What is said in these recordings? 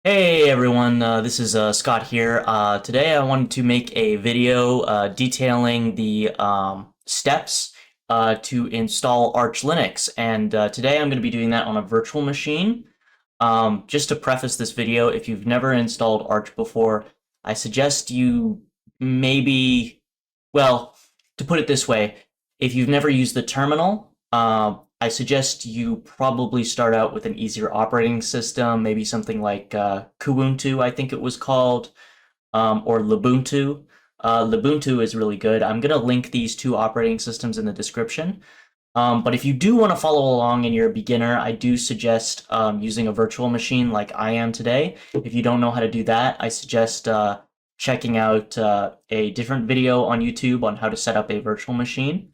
Hey everyone, this is Scott here. Today I wanted to make a video detailing the steps to install Arch Linux, and today I'm going to be doing that on a virtual machine. Just to preface this video, if you've never installed Arch before, I suggest you maybe, well, to put it this way, if you've never used the terminal, I suggest you probably start out with an easier operating system, maybe something like Kubuntu, I think it was called, or Lubuntu. Lubuntu is really good. I'm going to link these two operating systems in the description. But if you do want to follow along and you're a beginner, I do suggest using a virtual machine like I am today. If you don't know how to do that, I suggest checking out a different video on YouTube on how to set up a virtual machine.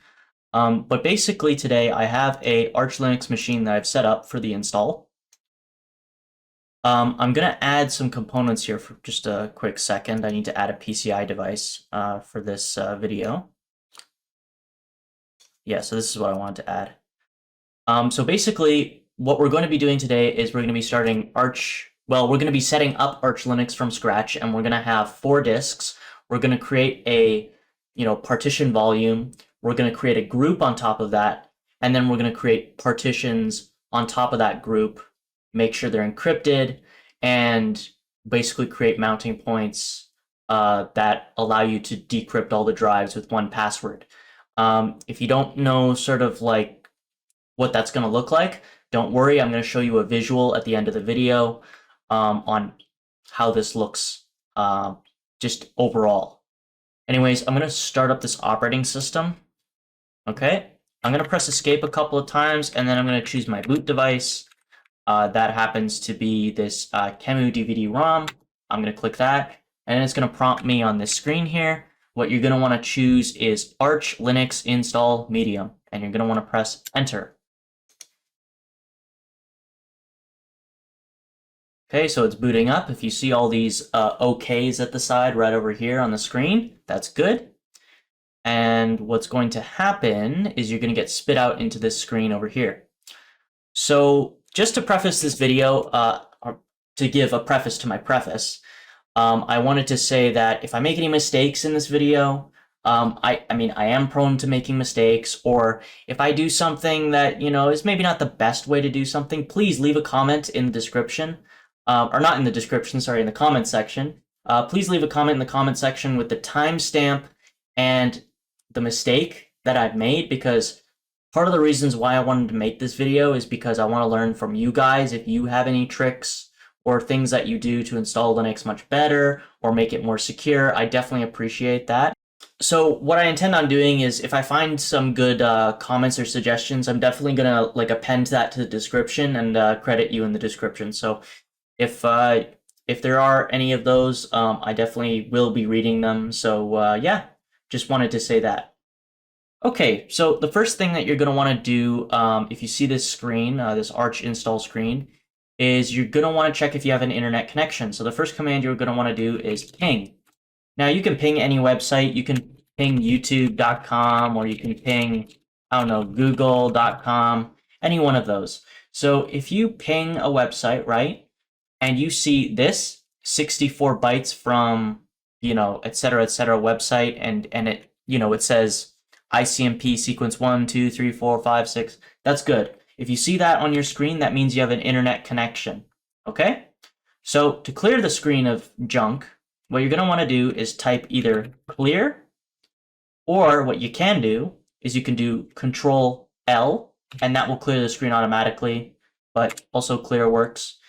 But basically today I have a Arch Linux machine that I've set up for the install. I'm going to add some components here for just a quick second. I need to add a PCI device for this video. Yeah, so this is what I wanted to add. So basically, what we're going to be doing today is we're going to be starting Arch. Well, we're going to be setting up Arch Linux from scratch, and we're going to have 4 disks. We're going to create a, partition volume. We're going to create a group on top of that, and then we're going to create partitions on top of that group, make sure they're encrypted, and basically create mounting points that allow you to decrypt all the drives with one password. If you don't know sort of like what that's going to look like, don't worry, I'm going to show you a visual at the end of the video on how this looks just overall. Anyways, I'm going to start up this operating system. Okay, I'm going to press escape a couple of times, and then I'm going to choose my boot device. That happens to be this Kemu DVD-ROM. I'm going to click that, and it's going to prompt me on this screen here. What you're going to want to choose is Arch Linux Install Medium, and you're going to want to press Enter. Okay, so it's booting up. If you see all these OKs at the side right over here on the screen, that's good. And what's going to happen is you're going to get spit out into this screen over here. So just to preface this video, to give a preface to my preface, I wanted to say that if I make any mistakes in this video, I am prone to making mistakes, or if I do something that, is maybe not the best way to do something, please leave a comment in the description, or not in the description, sorry, in the comment section. Please leave a comment in the comment section with the timestamp and the mistake that I've made, because part of the reasons why I wanted to make this video is because I want to learn from you guys if you have any tricks or things that you do to install Linux much better or make it more secure. I definitely appreciate that. So what I intend on doing is if I find some good comments or suggestions, I'm definitely going to append that to the description and credit you in the description. So if there are any of those, I definitely will be reading them. So yeah, just wanted to say that. Okay, so the first thing that you're going to want to do, if you see this screen, this Arch install screen, is you're going to want to check if you have an internet connection. So the first command you're going to want to do is ping. Now you can ping any website. You can ping youtube.com, or you can ping, I don't know, google.com, any one of those. So if you ping a website, right, and you see this 64 bytes from, et cetera, website, and it, it says ICMP sequence 1, 2, 3, 4, 5, 6, that's good. If you see that on your screen, that means you have an internet connection, okay? So to clear the screen of junk, what you're going to want to do is type either clear, or what you can do is you can do Control L, and that will clear the screen automatically, but also clear works.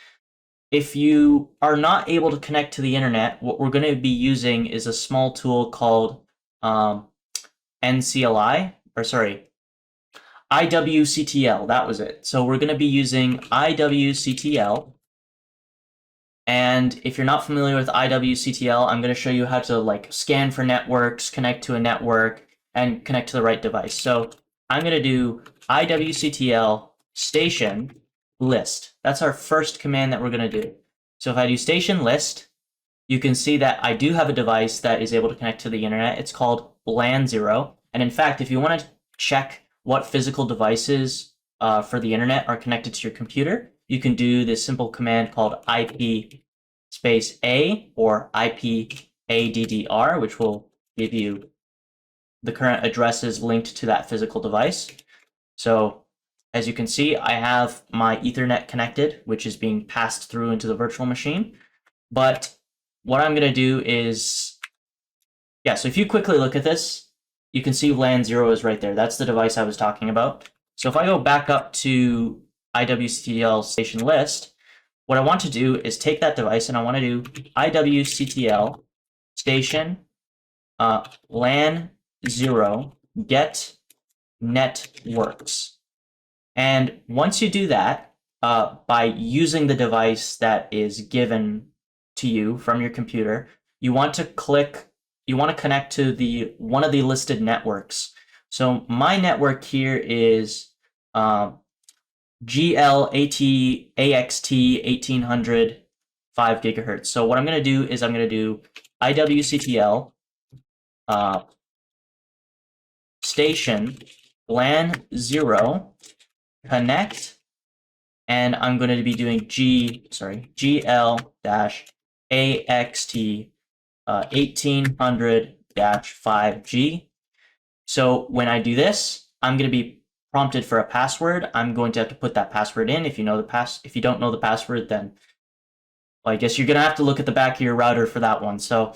If you are not able to connect to the internet, what we're going to be using is a small tool called IWCTL, that was it. So we're going to be using IWCTL. And if you're not familiar with IWCTL, I'm going to show you how to scan for networks, connect to a network, and connect to the right device. So I'm going to do IWCTL station list. That's our first command that we're going to do. So if I do station list, you can see that I do have a device that is able to connect to the internet. It's called LAN 0. And in fact, if you want to check what physical devices for the internet are connected to your computer, you can do this simple command called IP space A or IPADDR, which will give you the current addresses linked to that physical device. So as you can see, I have my Ethernet connected, which is being passed through into the virtual machine. But what I'm going to do is, yeah, so if you quickly look at this, you can see LAN 0 is right there. That's the device I was talking about. So if I go back up to IWCTL station list, what I want to do is take that device and I want to do IWCTL station LAN 0 get networks. And once you do that, by using the device that is given to you from your computer, you want to connect to one of the listed networks. So my network here is GLAT-AXT 1800 5 gigahertz. So what I'm going to do is I'm going to do IWCTL station LAN 0 connect, and I'm going to be doing GL-AXT 1800-5G. So when I do this, I'm going to be prompted for a password. I'm going to have to put that password in. If you know if you don't know the password, then well, I guess you're going to have to look at the back of your router for that one. So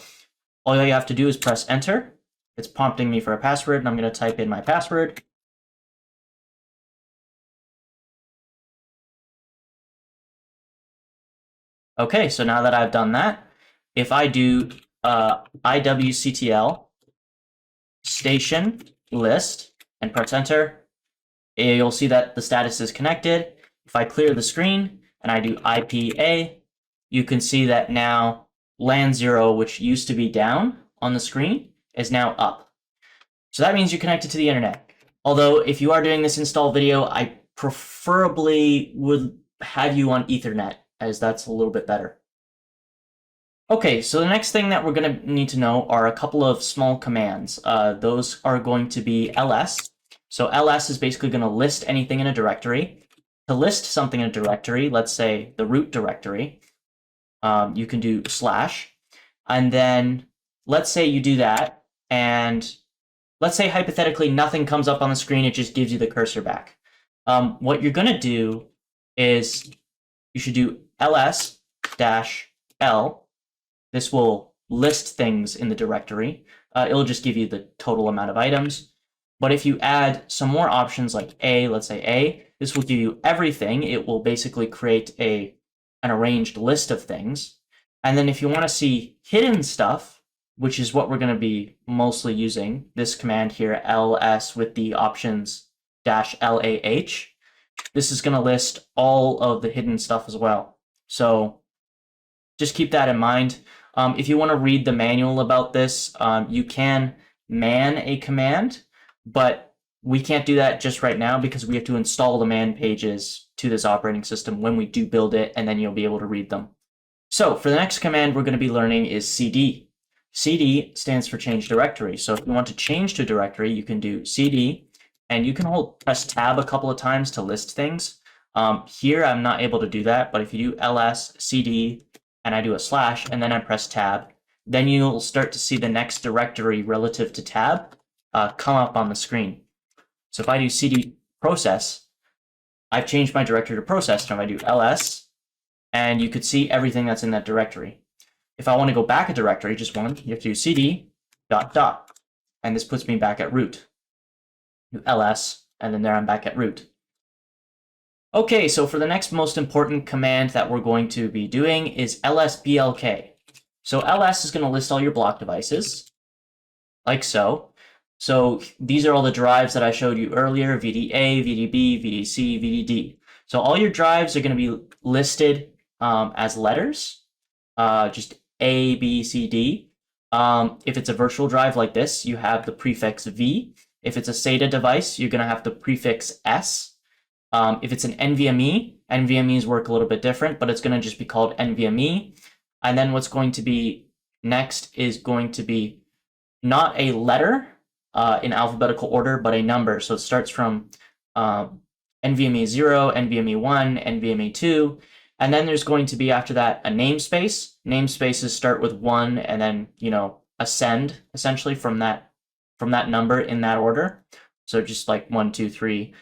all you have to do is press enter. It's prompting me for a password, and I'm going to type in my password. Okay, so now that I've done that, if I do IWCTL station list and press enter, you'll see that the status is connected. If I clear the screen and I do IPA, you can see that now LAN 0, which used to be down on the screen, is now up. So that means you're connected to the internet. Although if you are doing this install video, I preferably would have you on Ethernet, as that's a little bit better. Okay, so the next thing that we're going to need to know are a couple of small commands. Those are going to be ls. So ls is basically going to list anything in a directory. To list something in a directory, let's say the root directory, you can do slash. And then let's say you do that, and let's say hypothetically nothing comes up on the screen, it just gives you the cursor back. What you're going to do is you should do ls-l. This will list things in the directory. It'll just give you the total amount of items. But if you add some more options like A, let's say A, this will give you everything. It will basically create an arranged list of things. And then if you want to see hidden stuff, which is what we're going to be mostly using, this command here, ls with the options -lah, this is going to list all of the hidden stuff as well. So just keep that in mind. If you want to read the manual about this, you can man a command, but we can't do that just right now because we have to install the man pages to this operating system when we do build it, and then you'll be able to read them. So for the next command we're going to be learning is cd. cd stands for change directory. So if you want to change to a directory, you can do cd, and you can press tab a couple of times to list things. Here I'm not able to do that, but if you do ls cd and I do a slash and then I press tab, then you'll start to see the next directory relative to tab come up on the screen. So if I do cd process, I've changed my directory to process. Now if I do ls, and you could see everything that's in that directory. If I want to go back a directory, just one, you have to do cd ... and this puts me back at root. Do ls, and then there I'm back at root. Okay, so for the next most important command that we're going to be doing is lsblk. So ls is going to list all your block devices, like so. So these are all the drives that I showed you earlier: VDA, VDB, VDC, VDD. So all your drives are going to be listed as letters, just A, B, C, D. If it's a virtual drive like this, you have the prefix V. If it's a SATA device, you're going to have the prefix S. If it's an NVMe, NVMe's work a little bit different, but it's going to just be called NVMe. And then what's going to be next is going to be not a letter in alphabetical order, but a number. So it starts from NVMe 0, NVMe 1, NVMe 2, And then there's going to be after that a namespace. Namespaces start with 1 and then, ascend essentially from that number in that order. So just like 1, 2, 3.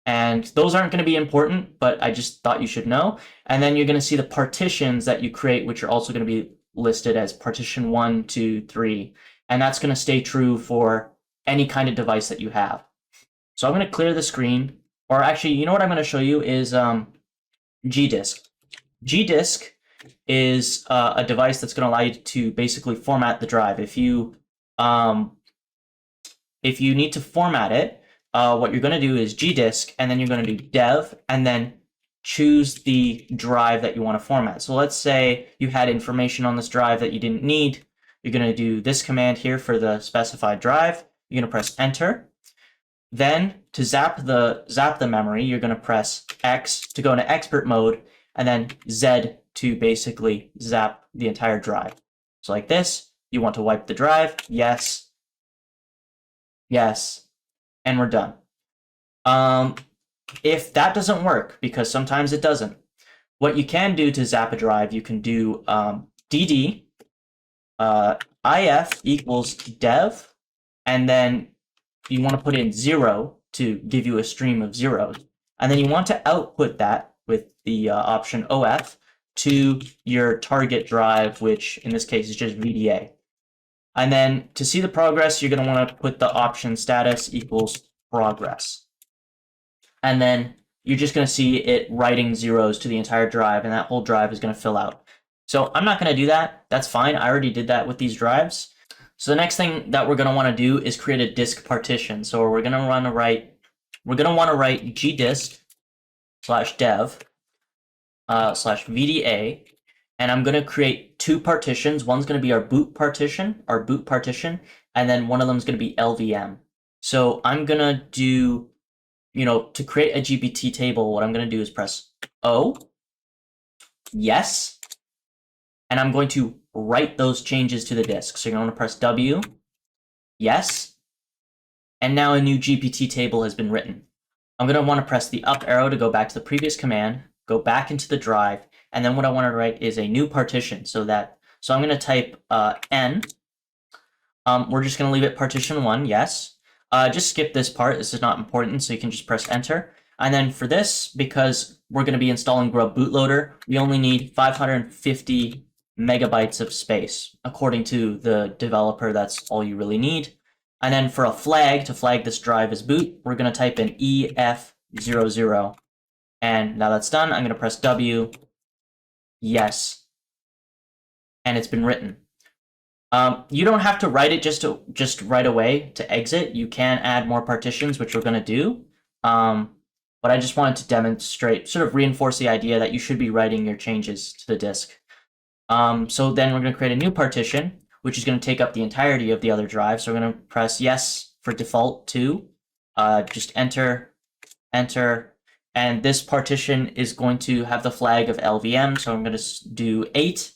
And those aren't going to be important, but I just thought you should know. And then you're going to see the partitions that you create, which are also going to be listed as partition 1, 2, 3. And that's going to stay true for any kind of device that you have. So I'm going to clear the screen. Or actually, you know what I'm going to show you is gdisk. Gdisk is a device that's going to allow you to basically format the drive. If you need to format it, what you're going to do is gdisk, and then you're going to do dev, and then choose the drive that you want to format. So let's say you had information on this drive that you didn't need. You're going to do this command here for the specified drive. You're going to press enter. Then to zap the memory, you're going to press X to go into expert mode, and then Z to basically zap the entire drive. So like this, you want to wipe the drive, yes, yes, and we're done. If that doesn't work, because sometimes it doesn't, what you can do to zap a drive, you can do dd if equals dev, and then you want to put in 0 to give you a stream of zeros. And then you want to output that with the option OF to your target drive, which in this case is just VDA. And then to see the progress, you're going to want to put the option status equals progress. And then you're just going to see it writing zeros to the entire drive, and that whole drive is going to fill out. So I'm not going to do that. That's fine. I already did that with these drives. So the next thing that we're going to want to do is create a disk partition. So we're going to want to write gdisk/dev/VDA, and I'm going to create 2 partitions. One's going to be our boot partition, and then one of them is going to be LVM. So I'm going to do, to create a GPT table, what I'm going to do is press O, yes, and I'm going to write those changes to the disk. So you're going to press W, yes, and now a new GPT table has been written. I'm going to want to press the up arrow to go back to the previous command, go back into the drive, and then what I want to write is a new partition. So I'm going to type N. We're just going to leave it partition 1, yes. Just skip this part. This is not important, so you can just press enter. And then for this, because we're going to be installing GRUB bootloader, we only need 550 megabytes of space. According to the developer, that's all you really need. And then for a flag, to flag this drive as boot, we're going to type in EF00. And now that's done, I'm going to press W, yes, and it's been written. You don't have to write it just right away to exit. You can add more partitions, which we're going to do. But I just wanted to demonstrate, sort of reinforce the idea that you should be writing your changes to the disk. So then we're going to create a new partition, which is going to take up the entirety of the other drive. So we're going to press yes for default 2, just enter, and this partition is going to have the flag of LVM. So I'm going to do 8.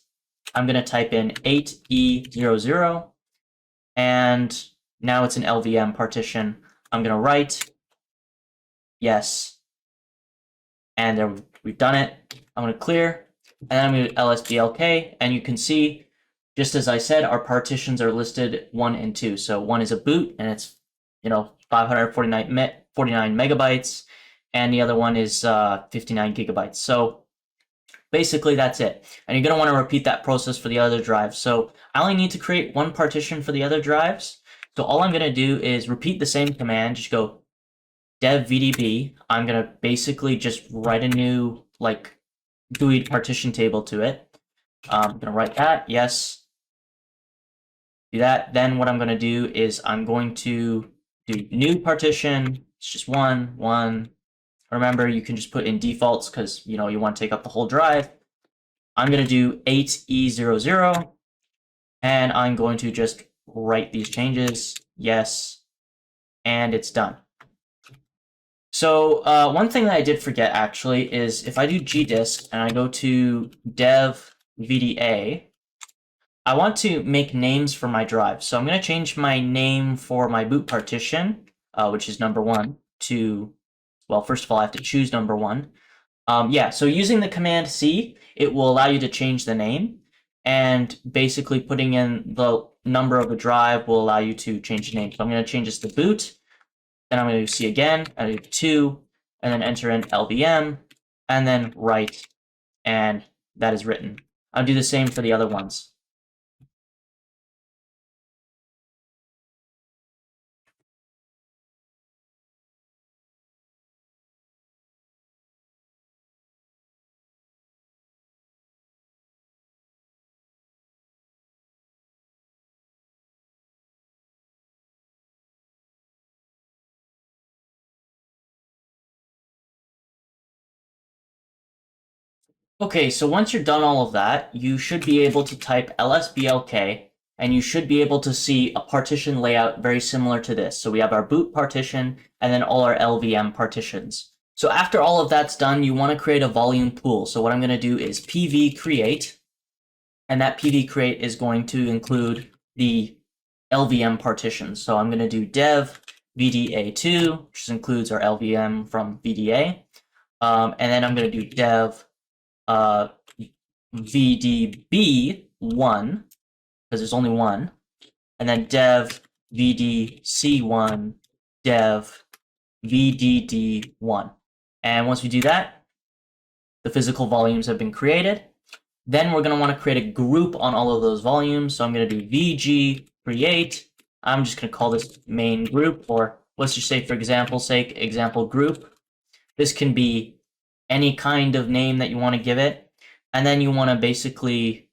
I'm going to type in 8E00, and now it's an LVM partition. I'm going to write yes, and there we've done it. I'm going to clear, and then I'm going to do lsblk, and you can see, just as I said, our partitions are listed 1 and 2. So 1 is a boot, and it's 549 megabytes, and the other one is 59 gigabytes. So basically that's it. And you're going to want to repeat that process for the other drives. So I only need to create 1 partition for the other drives. So all I'm going to do is repeat the same command, just go dev vdb. I'm going to basically just write a new GUI partition table to it. I'm going to write that, yes. Do that. Then what I'm going to do is I'm going to do new partition. It's just 1. Remember, you can just put in defaults because you want to take up the whole drive. I'm going to do 8E00, and I'm going to just write these changes, yes, and it's done. So one thing that I did forget actually is if I do gdisk and I go to dev VDA, I want to make names for my drive. So I'm going to change my name for my boot partition, which is number 1, to, well, first of all, I have to choose number 1. Yeah, so using the command C, it will allow you to change the name, and basically putting in the number of the drive will allow you to change the name. So I'm going to change this to boot, then I'm going to do C again, I do 2, and then enter in LVM, and then write, and that is written. I'll do the same for the other ones. Okay, so once you're done all of that, you should be able to type lsblk, and you should be able to see a partition layout very similar to this. So we have our boot partition, and then all our LVM partitions. So after all of that's done, you want to create a volume pool. So what I'm going to do is pvcreate, and that pvcreate is going to include the LVM partitions. So I'm going to do dev vda2, which includes our LVM from VDA, and then I'm going to do dev vdb1, because there's only one, and then dev vdc1, dev vdd1. And once we do that, the physical volumes have been created. Then we're going to want to create a group on all of those volumes. So I'm going to do vgcreate. I'm just going to call this main group, or let's just say for example's sake, example group. This can be any kind of name that you want to give it. And then you want to basically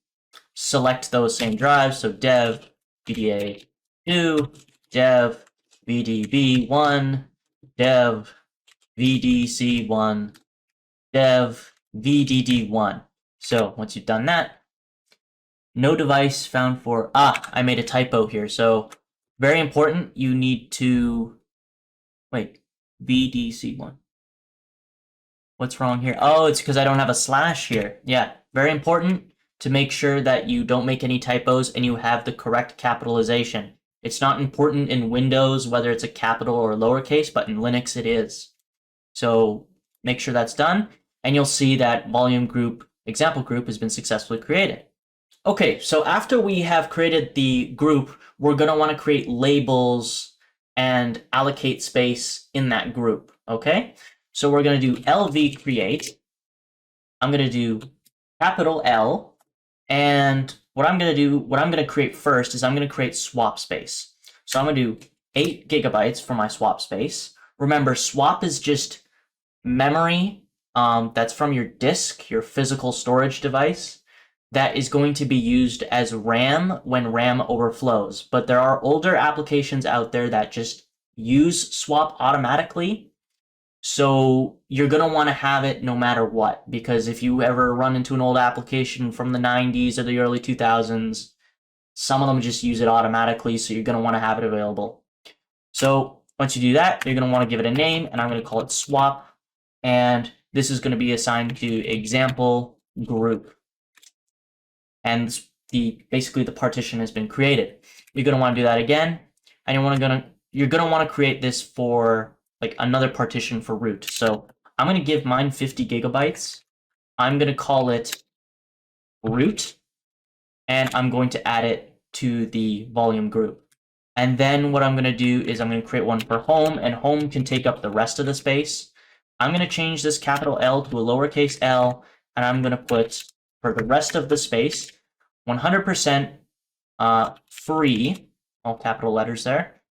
select those same drives. So dev vda2, dev vdb1, dev vdc1, dev vdd1. So once you've done that, no device found for, I made a typo here. So very important, you need to, wait, vdc1. What's wrong here? Oh, it's because I don't have a slash here. Yeah, very important to make sure that you don't make any typos and you have the correct capitalization. It's not important in Windows whether it's a capital or lowercase, but in Linux it is. So make sure that's done, and you'll see that volume group, example group, has been successfully created. Okay, so after we have created the group, we're going to want to create labels and allocate space in that group, okay? So we're going to do lvcreate. I'm going to do capital L, and what I'm going to create first is I'm going to create swap space. So I'm going to do 8 gigabytes for my swap space. Remember, swap is just memory that's from your disk, your physical storage device, that is going to be used as RAM when RAM overflows. But there are older applications out there that just use swap automatically. So you're going to want to have it no matter what, because if you ever run into an old application from the 90s or the early 2000s, some of them just use it automatically, so you're going to want to have it available. So once you do that, you're going to want to give it a name, and I'm going to call it swap, and this is going to be assigned to example group. And basically the partition has been created. You're going to want to do that again, and you're going to want to create this for like another partition for root. So I'm going to give mine 50 gigabytes. I'm going to call it root, and I'm going to add it to the volume group. And then what I'm going to do is I'm going to create one for home, and home can take up the rest of the space. I'm going to change this capital L to a lowercase l, and I'm going to put, for the rest of the space, 100% free, all capital letters there,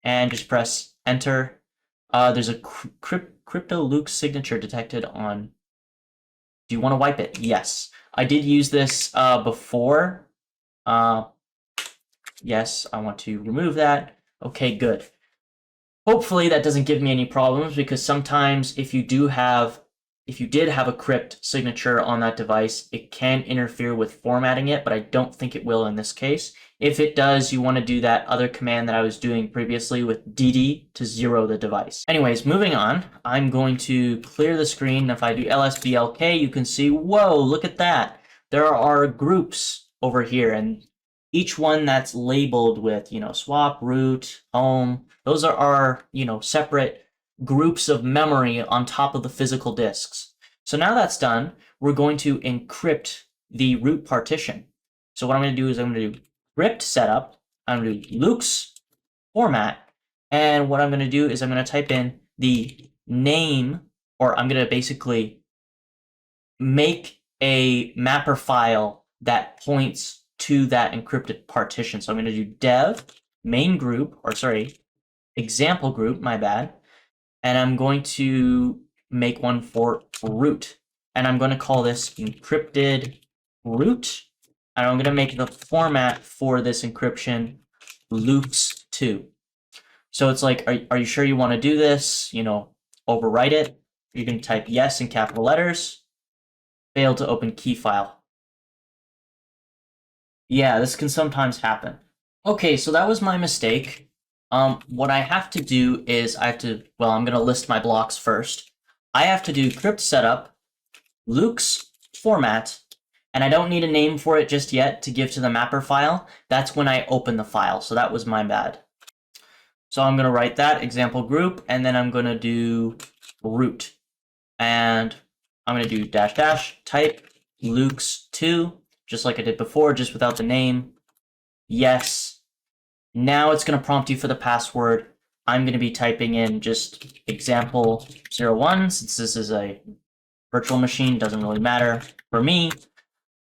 and just press enter. There's a crypto LUKS signature detected on. Do you want to wipe it? Yes. I did use this before. Yes, I want to remove that. Okay, good. Hopefully that doesn't give me any problems, because sometimes if you did have a crypt signature on that device, it can interfere with formatting it, but I don't think it will in this case. If it does, you want to do that other command that I was doing previously with dd to 0 the device. Anyways, moving on, I'm going to clear the screen. If I do lsblk, you can see, whoa, look at that. There are groups over here, and each one that's labeled with, swap, root, home, those are our, separate groups of memory on top of the physical disks. So now that's done, we're going to encrypt the root partition. So what I'm going to do is I'm going to do crypt setup, I'm going to do LUKS format, and what I'm going to do is I'm going to type in the name, or I'm going to basically make a mapper file that points to that encrypted partition. So I'm going to do dev main group, or sorry, example group, my bad, and I'm going to make one for root, and I'm going to call this encrypted root, and I'm going to make the format for this encryption LUKS2. So it's like, are you sure you want to do this? You know, overwrite it. You can type yes in capital letters. Failed to open key file. Yeah, this can sometimes happen. Okay, so that was my mistake. What I have to do is I'm going to list my blocks first. I have to do crypt setup, LUKS format, and I don't need a name for it just yet to give to the mapper file. That's when I open the file, so that was my bad. So I'm going to write that example group, and then I'm going to do root. And I'm going to do dash dash type LUKS2, just like I did before, just without the name. Yes. Now it's going to prompt you for the password. I'm going to be typing in just example01, since this is a virtual machine, doesn't really matter for me.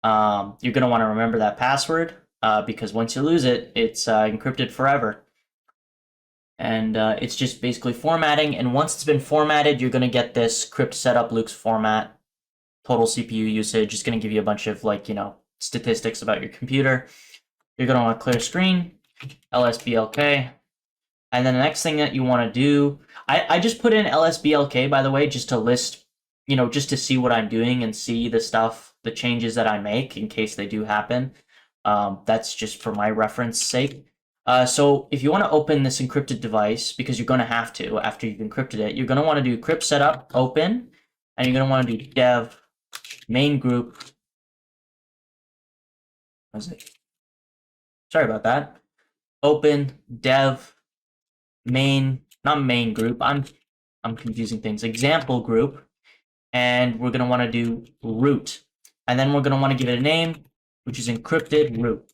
You're going to want to remember that password because once you lose it, it's encrypted forever. And it's just basically formatting. And once it's been formatted, you're going to get this crypt setup LUKS format. Total CPU usage is going to give you a bunch of statistics about your computer. You're going to want to clear screen, lsblk. And then the next thing that you want to do, I just put in lsblk, by the way, just to list, just to see what I'm doing and see the stuff, the changes that I make in case they do happen. That's just for my reference sake. So if you want to open this encrypted device, because you're going to have to after you've encrypted it, you're going to want to do crypt setup open, and you're going to want to do dev main group. What is it? Sorry about that. Open dev main, not main group. I'm confusing things. Example group, and we're going to want to do root, and then we're going to want to give it a name, which is encrypted root.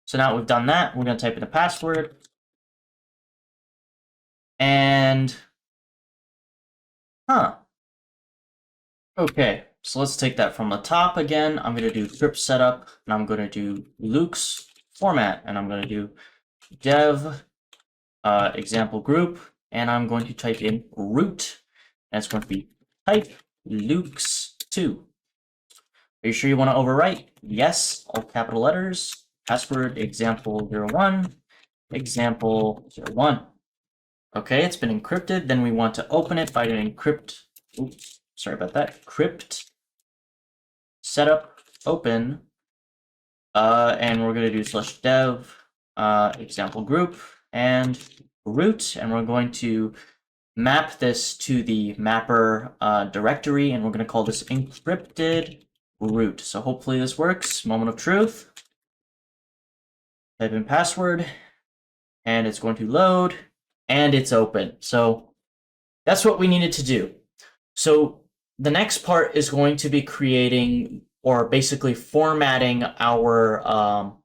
So now we've done that, we're going to type in the password. And, okay, so let's take that from the top again. I'm going to do crypt setup, and I'm going to do LUKS format, and I'm going to do dev example group, and I'm going to type in root, and it's going to be type LUKS2. Are you sure you want to overwrite? Yes, all capital letters. Password example01, example01. Okay, it's been encrypted. Then we want to open it by doing crypt. Oops, sorry about that. Crypt setup open. And we're going to do /dev example group and root, and we're going to map this to the mapper directory, and we're going to call this encrypted root. So hopefully this works. Moment of truth. Type in password, and it's going to load, and it's open. So that's what we needed to do. So the next part is going to be creating, or basically formatting, our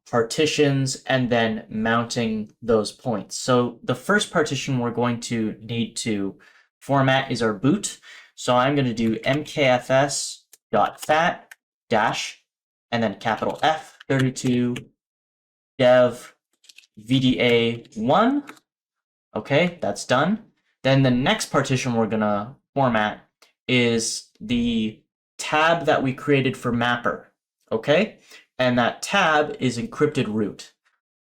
partitions and then mounting those points. So the first partition we're going to need to format is our boot. So I'm going to do mkfs.fat dash and then capital F32 dev VDA1. Okay, that's done. Then the next partition we're going to format is the tab that we created for mapper. Okay, and that tab is encrypted root.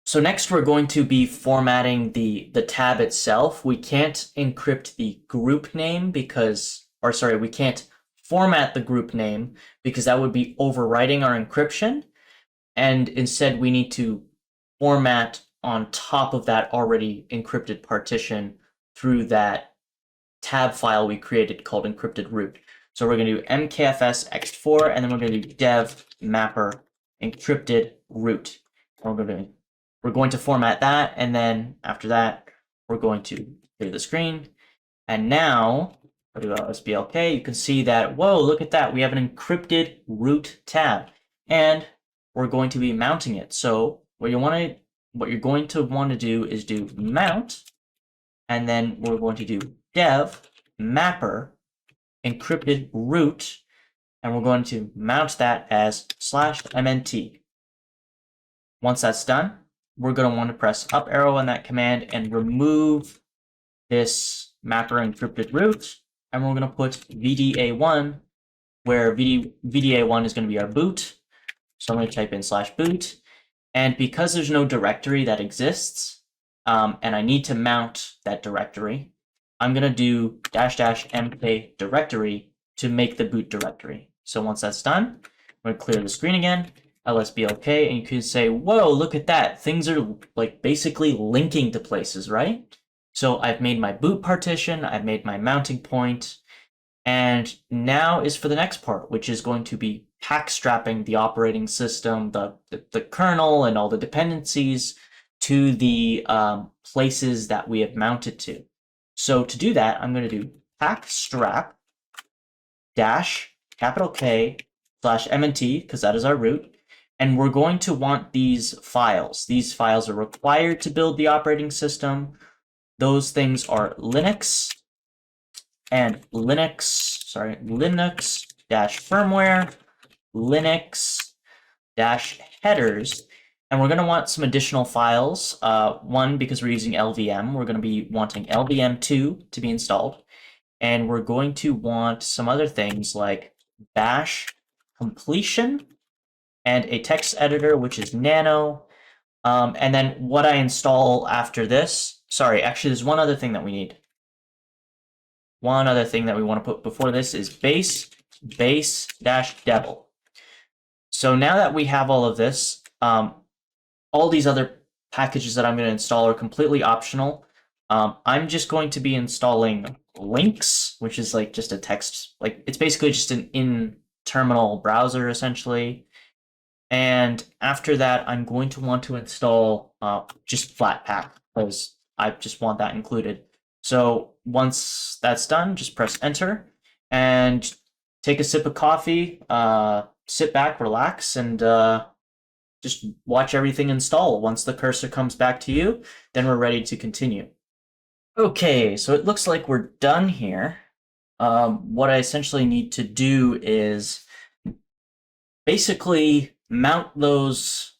So next we're going to be formatting the tab itself. We can't encrypt the group name because, or sorry, we can't format the group name because that would be overwriting our encryption. And instead we need to format on top of that already encrypted partition through that tab file we created called encrypted root. So we're going to do mkfs ext4, and then we're going to do dev mapper encrypted root. We're going to format that, and then after that, we're going to clear the screen. And now go to lsblk, you can see that, whoa, look at that. We have an encrypted root tab, and we're going to be mounting it. So what you're going to want to do is do mount, and then we're going to do dev mapper encrypted root, and we're going to mount that as /mnt. Once that's done, we're going to want to press up arrow on that command and remove this mapper encrypted root, and we're going to put VDA1, where VDA1 is going to be our boot. So I'm going to type in /boot, and because there's no directory that exists, and I need to mount that directory, I'm going to do --mk directory to make the boot directory. So once that's done, I'm going to clear the screen again, lsblk, and you can say, whoa, look at that. Things are like basically linking to places, right? So I've made my boot partition, I've made my mounting point, and now is for the next part, which is going to be packstrapping the operating system, the kernel, and all the dependencies to the places that we have mounted to. So to do that, I'm going to do packstrap -K /mnt, because that is our root. And we're going to want these files. These files are required to build the operating system. Those things are Linux and Linux-firmware, Linux-headers, and we're going to want some additional files. One, because we're using LVM, we're going to be wanting LVM2 to be installed, and we're going to want some other things like bash completion and a text editor, which is nano, and then what I install after this. Sorry, actually, there's one other thing that we need. One other thing that we want to put before this is base-devel. So now that we have all of this, all these other packages that I'm going to install are completely optional. I'm just going to be installing links, which is like just a text, like it's basically just an in-terminal browser essentially. And after that, I'm going to want to install just Flatpak, because I just want that included. So once that's done, just press enter and take a sip of coffee, sit back, relax, and just watch everything install. Once the cursor comes back to you, then we're ready to continue. Okay, so it looks like we're done here. What I essentially need to do is basically mount those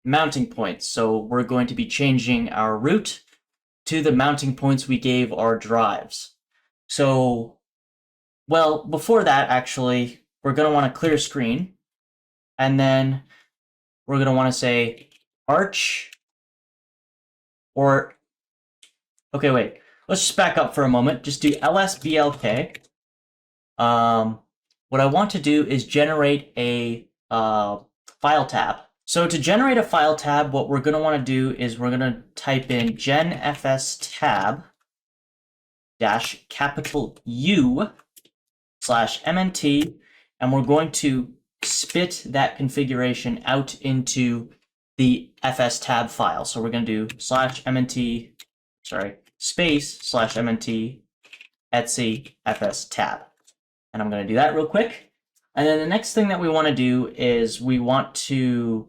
mounting points. So we're going to be changing our root to the mounting points we gave our drives. So, well, before that, actually, we're going to want to clear screen, and then we're going to want to say arch, or, okay, wait, let's just back up for a moment. Just do lsblk. What I want to do is generate a file tab. So to generate a file tab, what we're going to want to do is we're going to type in gen fstab -U/mnt, and we're going to spit that configuration out into the fstab file. So we're going to do /mnt, space/mnt etc fstab. And I'm going to do that real quick. And then the next thing that we want to do is we want to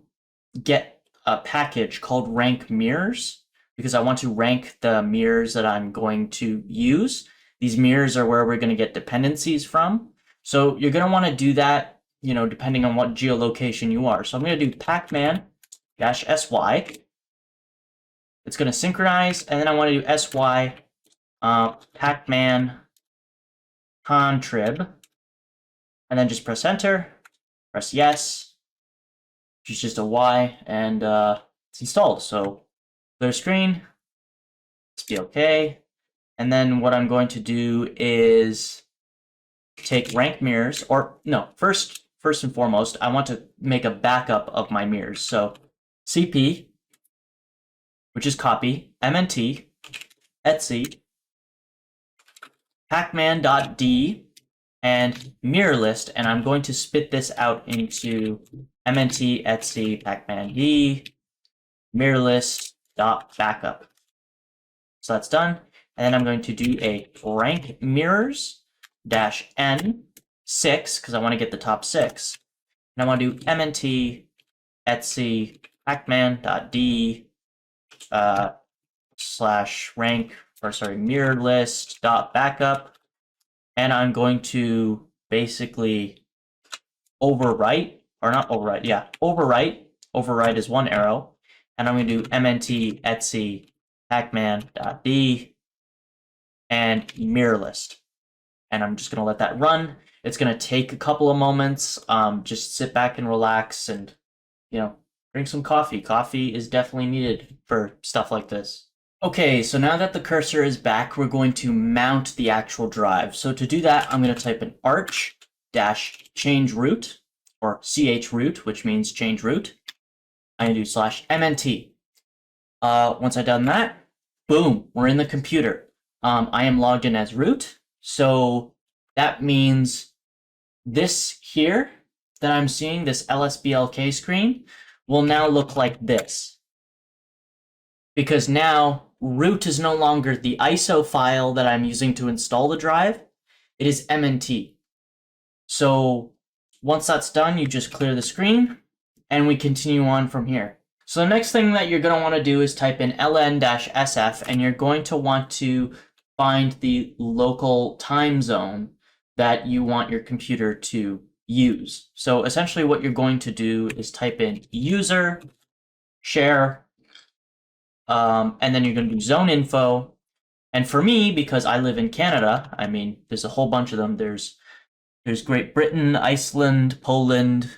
get a package called rank mirrors, because I want to rank the mirrors that I'm going to use. These mirrors are where we're going to get dependencies from. So you're going to want to do that, you know, depending on what geolocation you are. So I'm going to do pacman-sy. It's going to synchronize, and then I want to do sy pacman contrib, and then just press enter, press yes, which is just a Y, and it's installed. So clear screen, lsblk, and then what I'm going to do is take rank mirrors, or no, first and foremost, I want to make a backup of my mirrors. So cp, which is copy, mnt, etc, pacman.d, and mirror list, and I'm going to spit this out into mnt, etc, pacman.d, mirror list dot backup. So that's done. And then I'm going to do a rank mirrors. -n6, because I want to get the top 6. And I want to do mnt etc pacman.d /rank, or sorry, mirror list dot backup. And I'm going to basically overwrite, or not overwrite, yeah, overwrite. Overwrite is one arrow. And I'm going to do mnt etc pacman.d and mirror list. And I'm just going to let that run. It's going to take a couple of moments. Just sit back and relax and, drink some coffee. Coffee is definitely needed for stuff like this. Okay, so now that the cursor is back, we're going to mount the actual drive. So to do that, I'm going to type in arch-change root, or chroot, which means change root. I'm going to do /mnt. Once I've done that, boom, we're in the computer. I am logged in as root, so that means this here that I'm seeing, this lsblk screen, will now look like this. Because now root is no longer the ISO file that I'm using to install the drive, it is mnt. So once that's done, you just clear the screen, and we continue on from here. So the next thing that you're going to want to do is type in ln-sf, and you're going to want to find the local time zone that you want your computer to use. So essentially what you're going to do is type in user share, and then you're going to do zone info. And for me, because I live in Canada, I mean, there's a whole bunch of them. There's Great Britain, Iceland, Poland,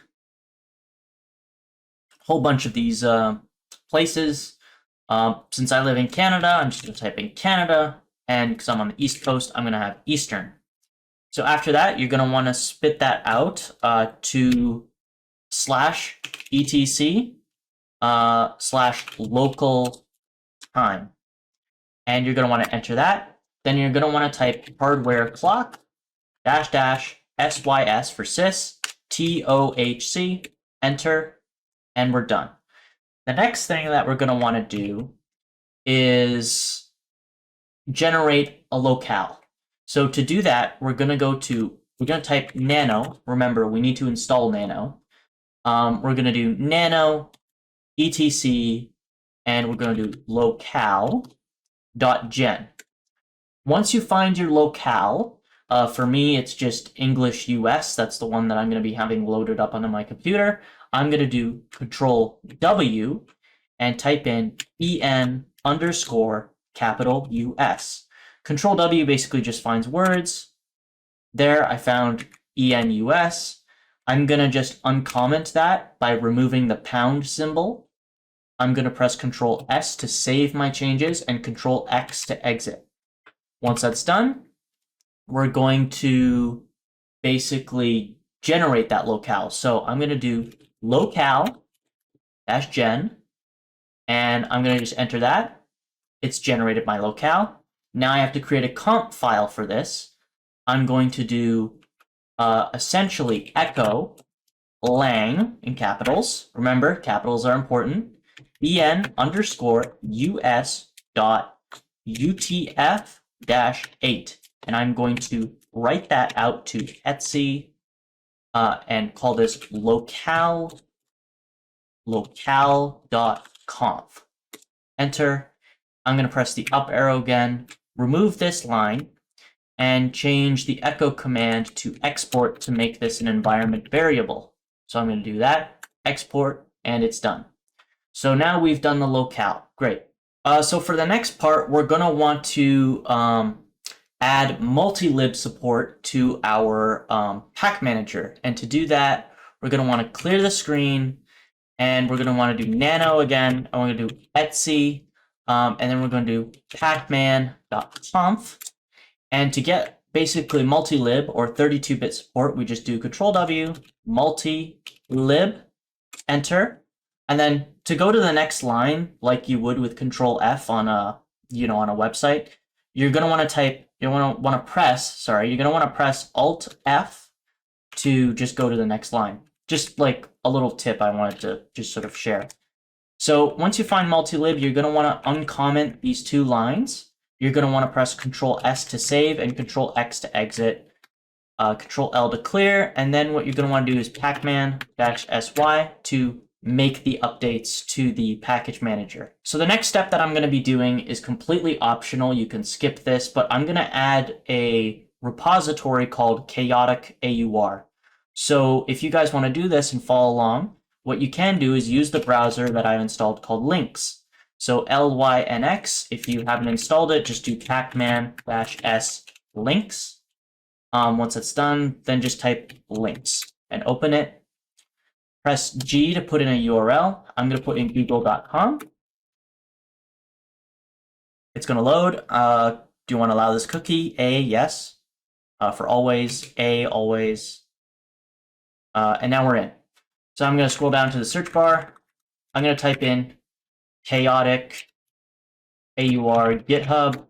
a whole bunch of these places. Since I live in Canada, I'm just going to type in Canada. And because I'm on the East Coast, I'm going to have Eastern. So after that, you're going to want to spit that out to /etc /local time. And you're going to want to enter that. Then you're going to want to type hardware clock --sys for sys tohc, enter, and we're done. The next thing that we're going to want to do is generate a locale. So to do that, we're going to type nano. Remember, we need to install nano. We're going to do nano etc, and we're going to do locale.gen. Once you find your locale, for me, it's just English US. That's the one that I'm going to be having loaded up onto my computer. I'm going to do Control W and type in EN_US. Control W basically just finds words. There, I found ENUS. I'm going to just uncomment that by removing the pound symbol. I'm going to press Control S to save my changes and Control X to exit. Once that's done, we're going to basically generate that locale. So I'm going to do locale-gen, and I'm going to just enter that. It's generated my locale. Now I have to create a comp file for this. I'm going to do essentially echo lang in capitals. Remember, capitals are important. en_us.utf-8. And I'm going to write that out to etc and call this locale.conf. Enter. I'm going to press the up arrow again, remove this line, and change the echo command to export to make this an environment variable. So I'm going to do that, export, and it's done. So now we've done the locale. Great. So for the next part, we're going to want to add multilib support to our pack manager. And to do that, we're going to want to clear the screen, and we're going to want to do nano again. And we're going to do etc, and then we're going to do pacman.conf. And to get basically multilib or 32-bit support, we just do Control W, multilib, enter. And then to go to the next line, like you would with Control F on a, on a website, you're going to want to press Alt F to just go to the next line. Just like a little tip I wanted to just sort of share. So once you find multilib, you're going to want to uncomment these two lines. You're going to want to press Control S to save and Control X to exit. Control L to clear, and then what you're going to want to do is pacman-sy to make the updates to the package manager. So the next step that I'm going to be doing is completely optional. You can skip this, but I'm going to add a repository called chaotic AUR. So if you guys want to do this and follow along, what you can do is use the browser that I've installed called LYNX. So LYNX, if you haven't installed it, just do pacman-s LYNX. Once it's done, then just type LYNX and open it. Press G to put in a URL. I'm going to put in google.com. It's going to load. Do you want to allow this cookie? A, yes. For always, A, always. And now we're in. So I'm going to scroll down to the search bar. I'm going to type in chaotic AUR GitHub.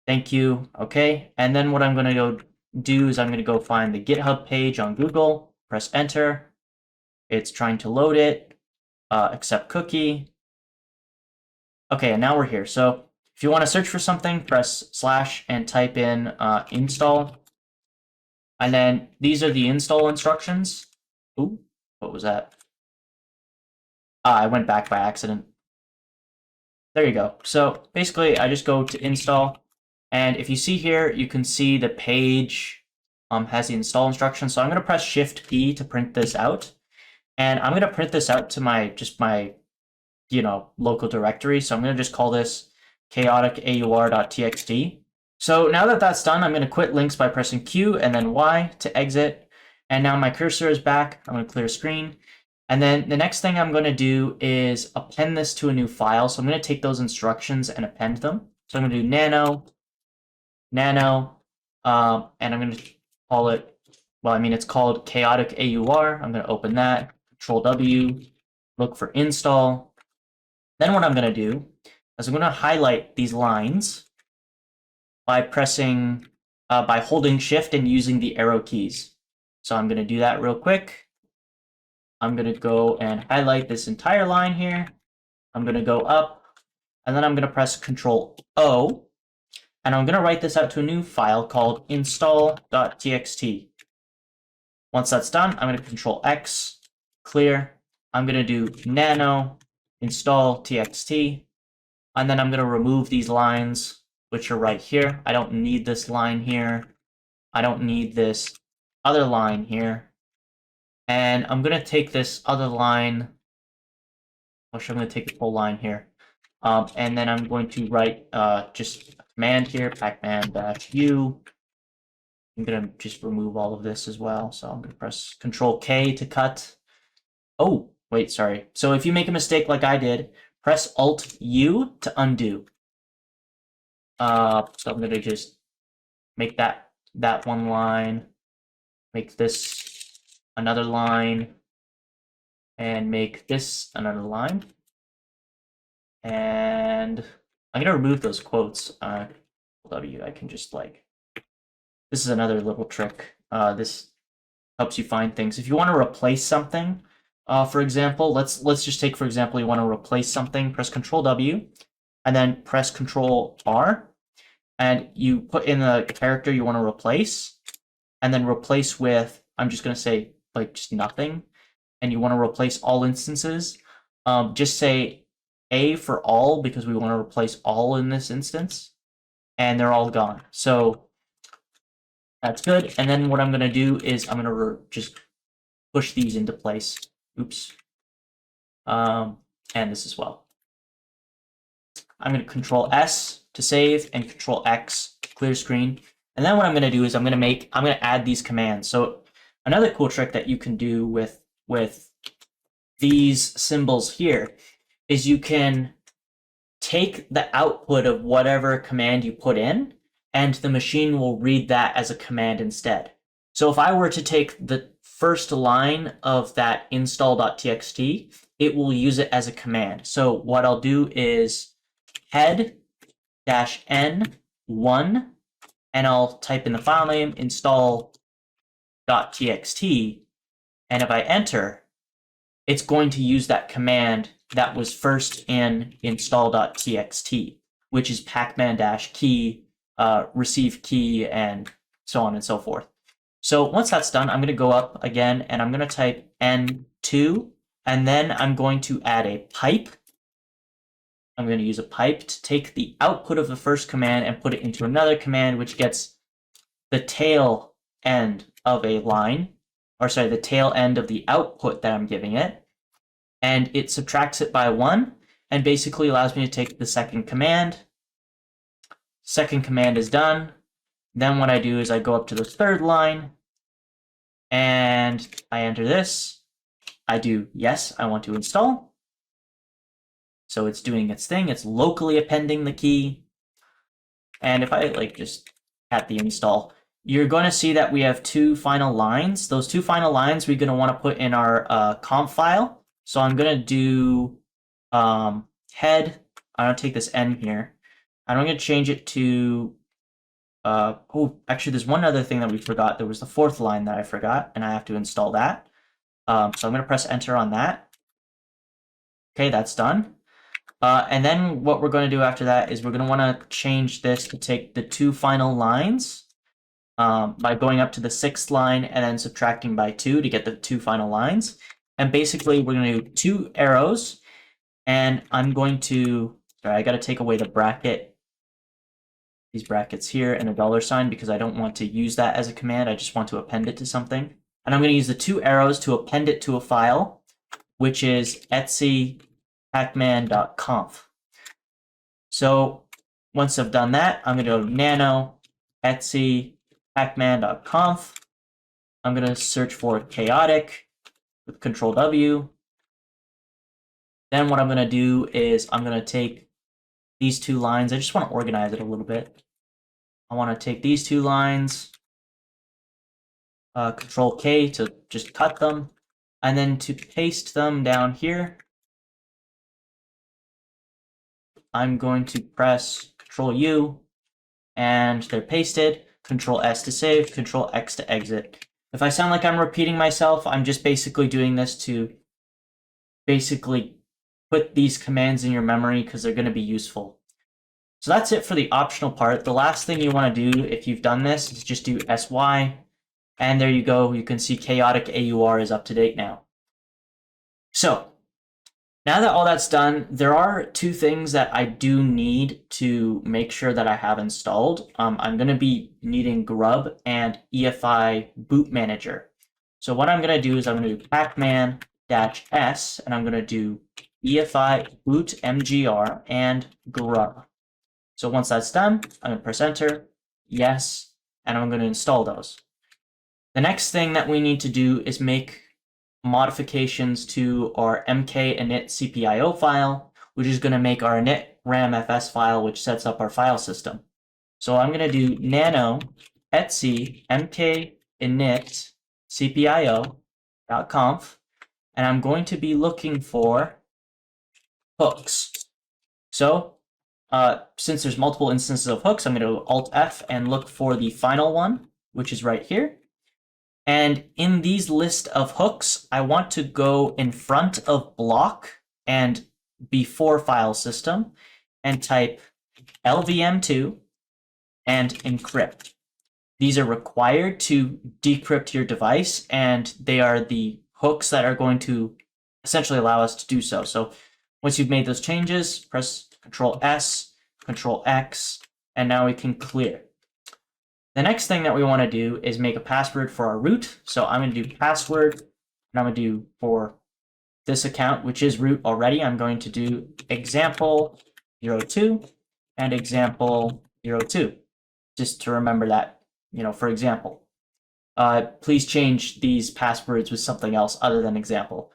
Thank you. Okay. And then what I'm going to go do is I'm going to go find the GitHub page on Google. Press enter. It's trying to load it. Accept cookie. Okay, and now we're here. So if you want to search for something, press / and type in install. And then these are the install instructions. Ooh, what was that? I went back by accident. There you go. So basically, I just go to install. And if you see here, you can see the page has the install instructions. So I'm going to press Shift P to print this out. And I'm going to print this out to my local directory. So I'm going to just call this chaotic.aur.txt. So now that that's done, I'm going to quit LYNX by pressing Q and then Y to exit. And now my cursor is back. I'm going to clear screen. And then the next thing I'm going to do is append this to a new file. So I'm going to take those instructions and append them. So I'm going to do nano, and I'm going to call it, it's called chaotic AUR. I'm going to open that. Control W, look for install. Then what I'm going to do is I'm going to highlight these lines by pressing, by holding Shift and using the arrow keys. So I'm going to do that real quick. I'm going to go and highlight this entire line here. I'm going to go up, and then I'm going to press Control O, and I'm going to write this out to a new file called install.txt. Once that's done, I'm going to Control X, clear. I'm going to do nano install txt, and then I'm going to remove these lines, which are right here. I don't need this line here. I don't need this other line here. And I'm going to take this other line. Actually, I'm going to take the whole line here. And then I'm going to write just a command here, pacman-u. I'm going to just remove all of this as well. So I'm going to press Control K to cut. Oh, wait, sorry. So if you make a mistake like I did, press Alt-U to undo. So I'm going to just make that one line, make this another line, and make this another line. And I'm going to remove those quotes. W, I can just this is another little trick. This helps you find things. If you want to replace something, for example, let's just take, for example, you want to replace something, press Control W, and then press Control R, and you put in the character you want to replace, and then replace with, I'm just going to say, just nothing, and you want to replace all instances, just say A for all, because we want to replace all in this instance, and they're all gone. So that's good. And then what I'm going to do is I'm going to just push these into place. Oops. And this as well. I'm going to Control S to save and Control X to clear screen. And then what I'm going to do is I'm going to add these commands. So another cool trick that you can do with these symbols here is you can take the output of whatever command you put in, and the machine will read that as a command instead. So if I were to take the first line of that install.txt, it will use it as a command. So what I'll do is head-n1, and I'll type in the file name install.txt, and if I enter, it's going to use that command that was first in install.txt, which is pacman-key, receive key, and so on and so forth. So once that's done, I'm going to go up again and I'm going to type N2, and then I'm going to add a pipe. I'm going to use a pipe to take the output of the first command and put it into another command, which gets the tail end of a line, or sorry, the tail end of the output that I'm giving it, and it subtracts it by 1, and basically allows me to take the second command. Second command is done. Then what I do is I go up to the third line, and I enter this. I do yes, I want to install. So it's doing its thing. It's locally appending the key. And if I just at the install, you're going to see that we have 2 final lines. Those 2 final lines we're going to want to put in our conf file. So I'm going to do head. I'm going to take this n here. And I'm going to change it to oh, actually, there's one other thing that we forgot. There was the 4th line that I forgot, and I have to install that. So I'm going to press enter on that. Okay, that's done. And then what we're going to do after that is we're going to want to change this to take the 2 final lines by going up to the 6th line and then subtracting by 2 to get the 2 final lines. And basically, we're going to do 2 arrows, and I'm going to, sorry, I got to take away the bracket, these brackets here, and a $sign because I don't want to use that as a command. I just want to append it to something. And I'm going to use the 2 arrows to append it to a file, which is etc/pacman.conf. So once I've done that, I'm going to go nano etc/pacman.conf. I'm going to search for chaotic with Control W. Then what I'm going to do is I'm going to take these 2 lines. I just want to organize it a little bit. I want to take these 2 lines, Control K to just cut them, and then to paste them down here, I'm going to press Control U, and they're pasted. Control S to save, Control X to exit. If I sound like I'm repeating myself, I'm just basically doing this to basically put these commands in your memory because they're going to be useful. So that's it for the optional part. The last thing you want to do if you've done this is just do sy, and there you go. You can see chaotic AUR is up to date now. So now that all that's done, there are 2 things that I do need to make sure that I have installed. I'm going to be needing GRUB and EFI boot manager. So what I'm going to do is I'm going to do pacman-s, and I'm going to do EFI boot mgr and GRUB. So once that's done, I'm going to press enter, yes, and I'm going to install those. The next thing that we need to do is make modifications to our mkinitcpio file, which is going to make our init ramfs file, which sets up our file system. So I'm going to do nano etc mkinitcpio.conf, and I'm going to be looking for hooks. So since there's multiple instances of hooks, I'm going to Alt F and look for the final one, which is right here. And in these list of hooks, I want to go in front of block and before file system and type LVM2 and encrypt. These are required to decrypt your device, and they are the hooks that are going to essentially allow us to do so. So once you've made those changes, press Control S, Control X, and now we can clear. The next thing that we want to do is make a password for our root. So I'm going to do password, and I'm going to do for this account, which is root already, I'm going to do example02 and example02, just to remember that, for example. Please change these passwords with something else other than example.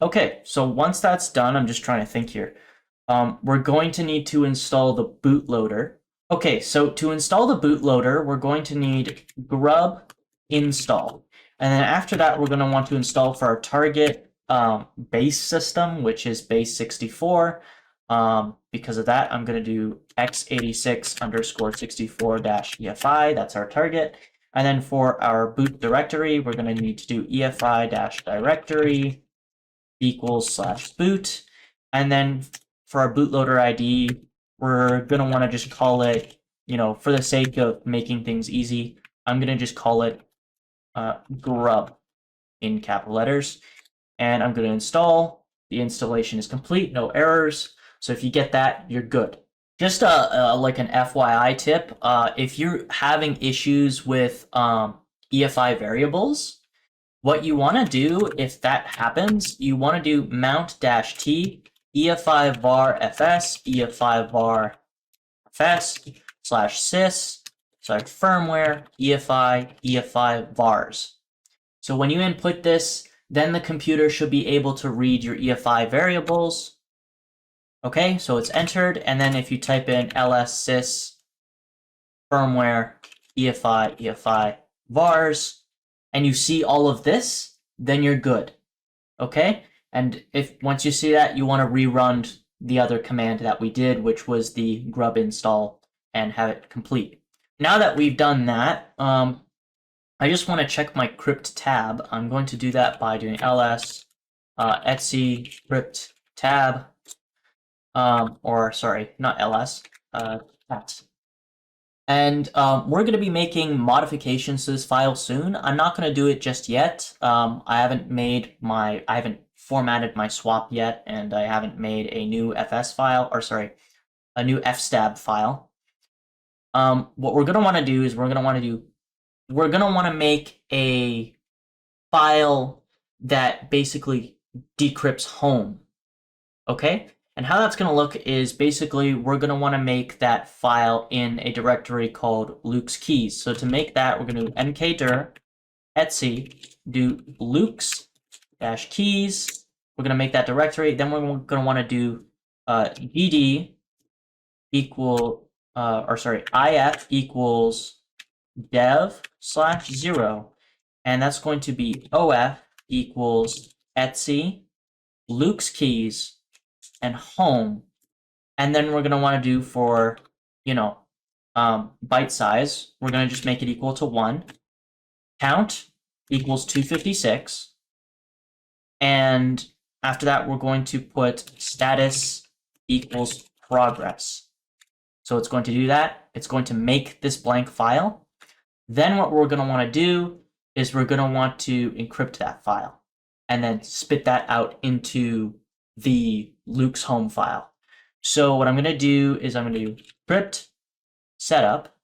Okay, so once that's done, I'm just trying to think here. We're going to need to install the bootloader. Okay, so to install the bootloader, we're going to need grub install. And then after that, we're going to want to install for our target base system, which is base 64. Because of that, I'm going to do x86_64-EFI. That's our target. And then for our boot directory, we're going to need to do EFI-directory =/boot. And then for our bootloader ID, we're going to want to just call it for the sake of making things easy, I'm going to just call it GRUB in capital letters. And I'm going to install. The installation is complete, no errors. So if you get that, you're good. Just like an FYI tip, if you're having issues with EFI variables, what you want to do if that happens, you want to do mount-t EFI var fs EFI var fs /sys /firmware EFI vars. So when you input this, then the computer should be able to read your EFI variables. Okay, so it's entered, and then if you type in lssys firmware EFI vars, and you see all of this, then you're good. Okay, and if once you see that, you want to rerun the other command that we did, which was the grub install, and have it complete. Now that we've done that, I just want to check my crypttab. I'm going to do that by doing ls etc crypttab, or sorry, not ls, cat. And we're going to be making modifications to this file soon. I'm not going to do it just yet. I haven't formatted my swap yet, and I haven't made a new fs file, or sorry, a new fstab file. What we're going to want to do is we're going to want to make a file that basically decrypts home. Okay? And how that's going to look is basically we're going to want to make that file in a directory called LUKS keys. So to make that, we're going to do mkdir etc do LUKS -keys. We're going to make that directory. Then we're going to want to do dd equal if equals dev/0, and that's going to be of equals etc LUKS keys and home. And then we're going to want to do for byte size, we're going to just make it equal to 1, count equals 256, and after that we're going to put status equals progress. So it's going to do that. It's going to make this blank file. Then what we're going to want to do is we're going to want to encrypt that file and then spit that out into the LUKS home file. So what I'm going to do is I'm going to do crypt setup,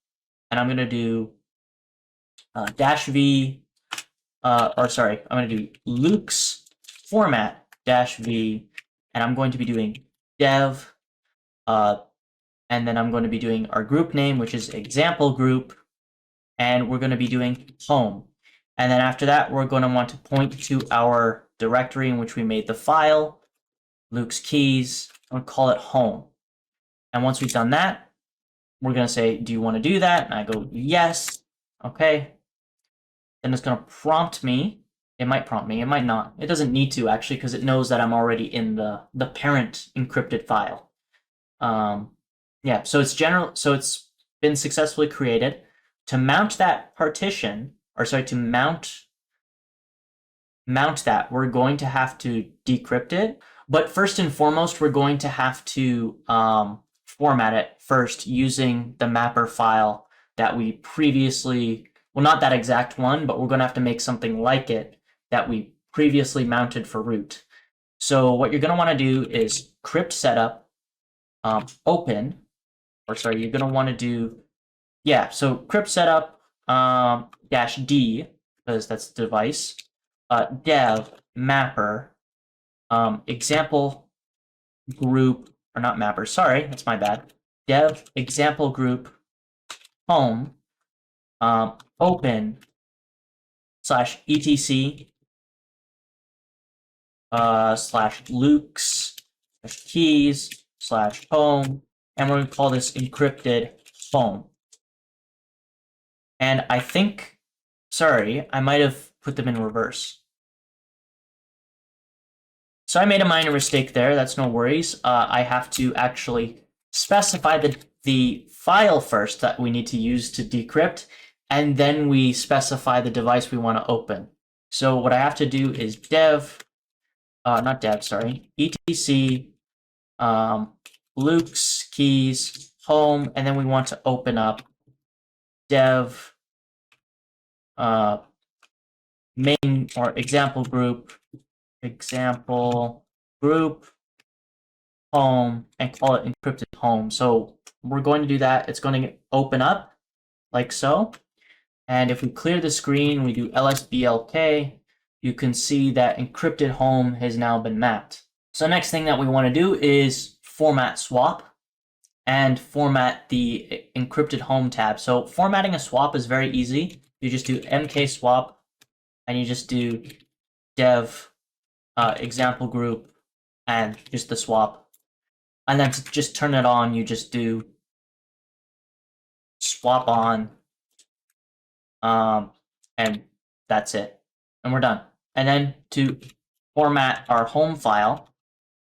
and I'm going to do I'm going to do LUKS format -v, and I'm going to be doing dev, and then I'm going to be doing our group name, which is example group, and we're going to be doing home. And then after that, we're going to want to point to our directory in which we made the file, LUKS keys, and we'll call it home. And once we've done that, we're going to say, do you want to do that? And I go, yes. Okay. Then it's going to prompt me. It might prompt me. It might not. It doesn't need to, actually, because it knows that I'm already in the parent encrypted file. Yeah, so it's been successfully created. To mount that partition, or sorry, to mount that, we're going to have to decrypt it. But first and foremost, we're going to have to format it first using the mapper file that we previously, well, not that exact one, but we're going to have to make something like it that we previously mounted for root. So what you're going to want to do is crypt setup open, or sorry, you're going to want to do, yeah, so crypt setup -d, because that's the device, dev mapper example group, or not mapper, sorry, that's my bad, dev example group home open /etc /LUKS keys /home, and we're going to call this encrypted home. And I think, sorry, I might have put them in reverse. So I made a minor mistake there. That's no worries. I have to actually specify the file first that we need to use to decrypt, and then we specify the device we want to open. So what I have to do is etc LUKS keys home, and then we want to open up dev main or example group home, and call it encrypted home. So we're going to do that. It's going to open up like so. And if we clear the screen, we do lsblk, you can see that encrypted home has now been mapped. So next thing that we want to do is format swap and format the encrypted home tab. So formatting a swap is very easy. You just do mkswap and you just do dev example group and just the swap. And then to just turn it on, you just do swap on, and that's it. And we're done. And then to format our home file,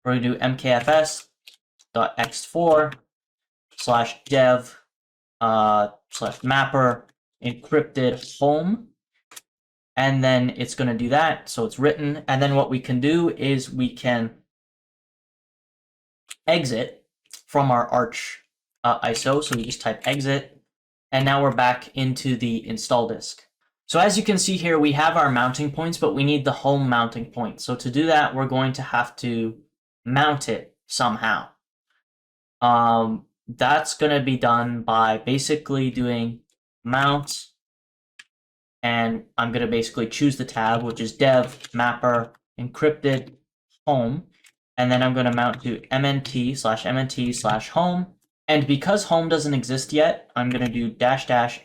we're going to do mkfs.ext4/dev /mapper encrypted home. And then it's going to do that. So it's written. And then what we can do is we can exit from our Arch ISO. So we just type exit. And now we're back into the install disk. So as you can see here, we have our mounting points, but we need the home mounting point. So to do that, we're going to have to mount it somehow. That's going to be done by basically doing mount, and I'm going to basically choose the tab, which is dev mapper encrypted home, and then I'm going to mount to mnt/mnt/home. And because home doesn't exist yet, I'm going to do --mkdir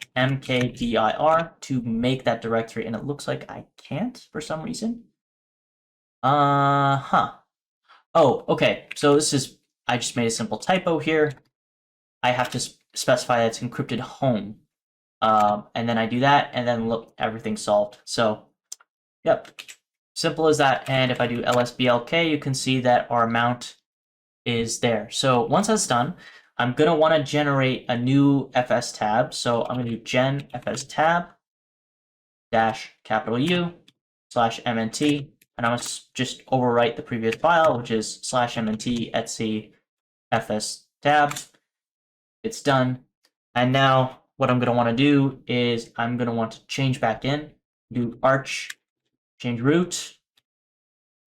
to make that directory. And it looks like I can't for some reason. Oh, okay. So I just made a simple typo here. I have to specify that it's encrypted home. And then I do that, and then look, everything's solved. So, yep, simple as that. And if I do lsblk, you can see that our mount is there. So once that's done, I'm going to want to generate a new fstab. So I'm going to do gen fstab -U/mnt, and I'm going to just overwrite the previous file, which is /mnt etc fstab. It's done. And now what I'm going to want to do is I'm going to want to change back in, do arch change root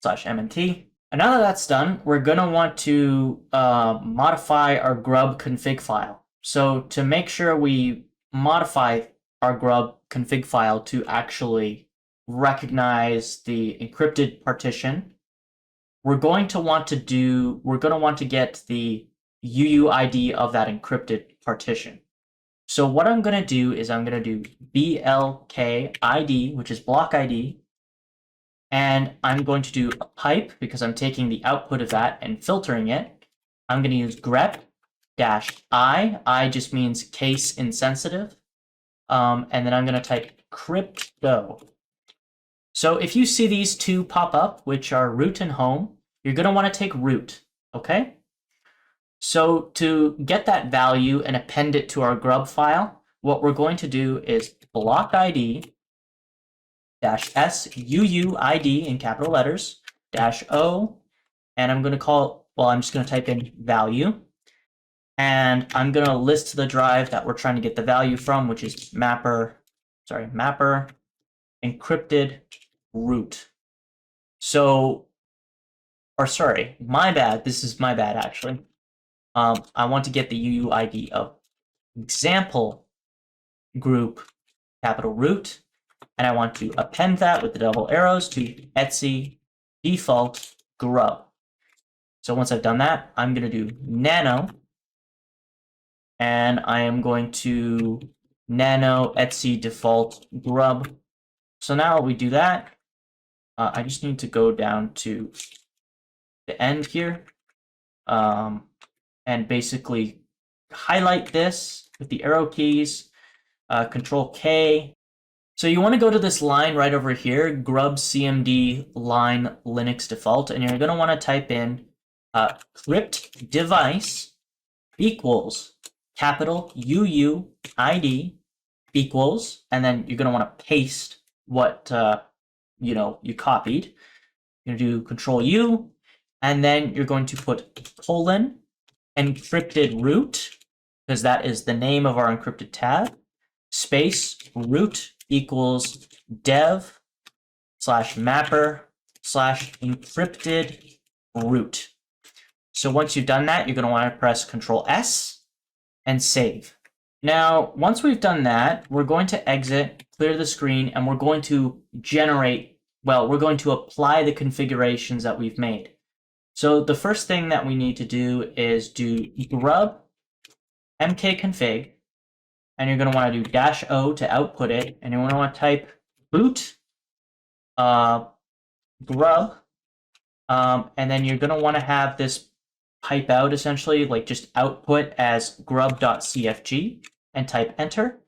/mnt. And now that that's done, we're going to want to modify our GRUB config file. So to make sure we modify our GRUB config file to actually recognize the encrypted partition, we're going to want to get the UUID of that encrypted partition. So what I'm going to do is I'm going to do blk ID, which is block ID, and I'm going to do a pipe because I'm taking the output of that and filtering it. I'm going to use grep -I. I just means case insensitive. And then I'm going to type crypto. So if you see these two pop up, which are root and home, you're going to want to take root, okay? So to get that value and append it to our GRUB file, what we're going to do is block ID -SUUID in capital letters -O, and I'm going to call, well, I'm just going to type in value, and I'm going to list the drive that we're trying to get the value from, which is mapper encrypted root. So, or sorry, my bad. This is my bad actually. I want to get the UUID of example group capital root. And I want to append that with the double arrows to etc default grub. So once I've done that, I'm going to do nano, and I am going to nano etc default grub. So now we do that. I just need to go down to the end here, and basically highlight this with the arrow keys, Control K. So you want to go to this line right over here, grub cmd line Linux default, and you're going to want to type in crypt device equals capital UUID equals, and then you're going to want to paste what you copied. You're going to do Control U, and then you're going to put : encrypted root, because that is the name of our encrypted tab, space root equals dev / mapper / encrypted root. So once you've done that, you're going to want to press Control S and save. Now, once we've done that, we're going to exit, clear the screen, and we're going to generate, well, we're going to apply the configurations that we've made. So the first thing that we need to do is do GRUB mkconfig, and you're going to want to do -O to output it, and you want to type boot GRUB, and then you're going to want to have this pipe out essentially, like just output as grub.cfg and type enter.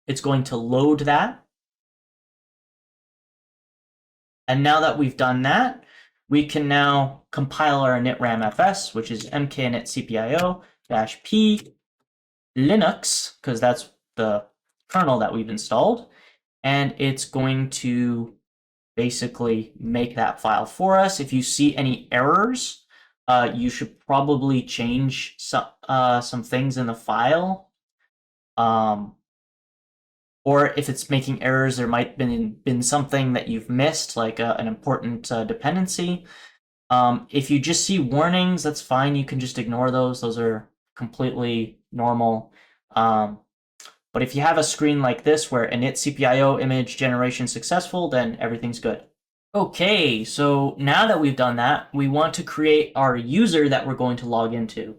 It's going to load that. And now that we've done that, we can now compile our initramfs, which is mkinitcpio -p Linux, because that's the kernel that we've installed, and it's going to basically make that file for us. If you see any errors, you should probably change some things in the file. Or if it's making errors, there might have been something that you've missed, like an important dependency. If you just see warnings, that's fine. You can just ignore those. Those are completely normal. But if you have a screen like this where initcpio image generation successful, then everything's good. Okay, so now that we've done that, we want to create our user that we're going to log into.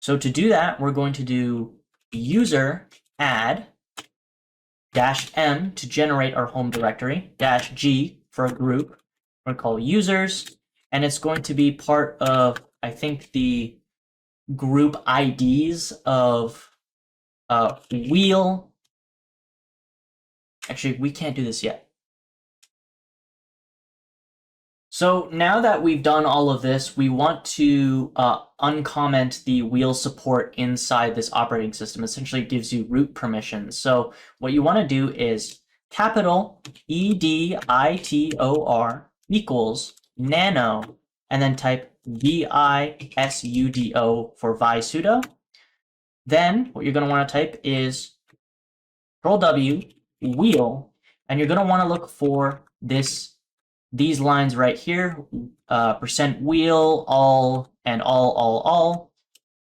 So to do that, we're going to do user add -m to generate our home directory, -g for a group. We're going to call users, and it's going to be part of, I think, the group IDs of wheel. Actually, we can't do this yet. So now that we've done all of this, we want to uncomment the wheel support inside this operating system. Essentially, it gives you root permissions. So what you want to do is capital EDITOR equals nano, and then type VISUDO for visudo. Then what you're going to want to type is Control W, wheel, and you're going to want to look for these lines right here, %wheel, all, and all.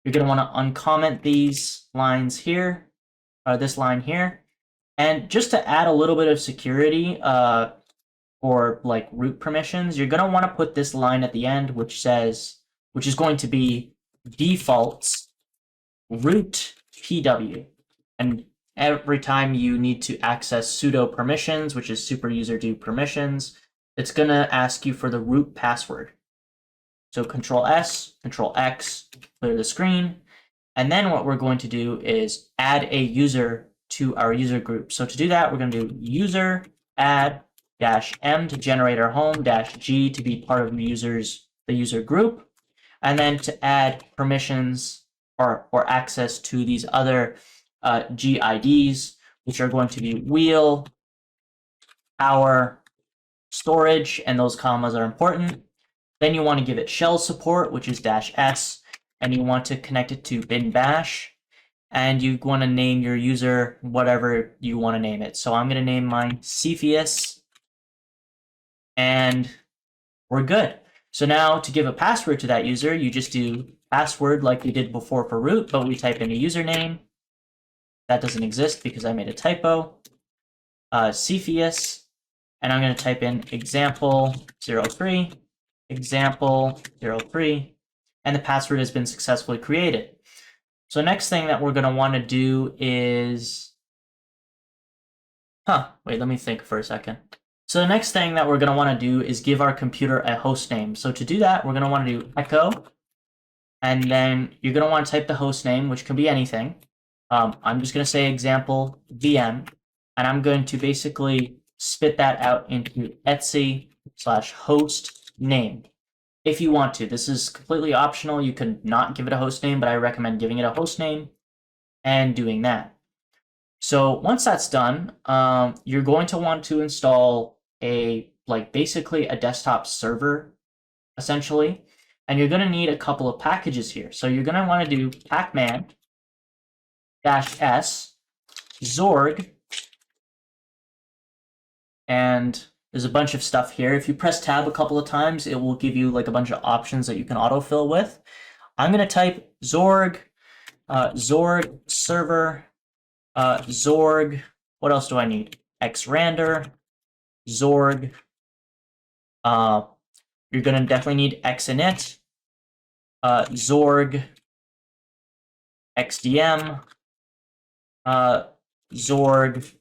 You're going to want to uncomment these lines here, or this line here. And just to add a little bit of security for like root permissions, you're going to want to put this line at the end, which is going to be defaults root PW. And every time you need to access sudo permissions, which is super user do permissions, it's going to ask you for the root password. So Control S, Control X, clear the screen. And then what we're going to do is add a user to our user group. So to do that, we're going to do user add -m to generate our home, -g to be part of the user group, and then to add permissions or access to these other GIDs, which are going to be wheel, power, storage, and those commas are important. Then you want to give it shell support, which is -s, and you want to connect it to bin bash, and you want to name your user whatever you want to name it. So I'm going to name mine Cepheus, and we're good. So now to give a password to that user, you just do password like we did before for root, but we type in a username. That doesn't exist because I made a typo. Cepheus, and I'm going to type in example03, example03, and the password has been successfully created. So next thing that we're going to want to do is, wait, let me think for a second. So the next thing that we're going to want to do is give our computer a host name. So to do that, we're going to want to do echo, and then you're going to want to type the host name, which can be anything. I'm just going to say example VM, and I'm going to basically spit that out into etc/host name. If you want to, this is completely optional. You can not give it a host name, but I recommend giving it a host name and doing that. So once that's done, you're going to want to install basically a desktop server, essentially, and you're going to need a couple of packages here. So you're going to want to do pacman -s xorg, and there's a bunch of stuff here. If you press tab a couple of times, it will give you like a bunch of options that you can autofill with. I'm going to type xorg, xorg server, xorg, what else do I need? xrandr, xorg, you're going to definitely need xinit, xorg, xdm, xorg,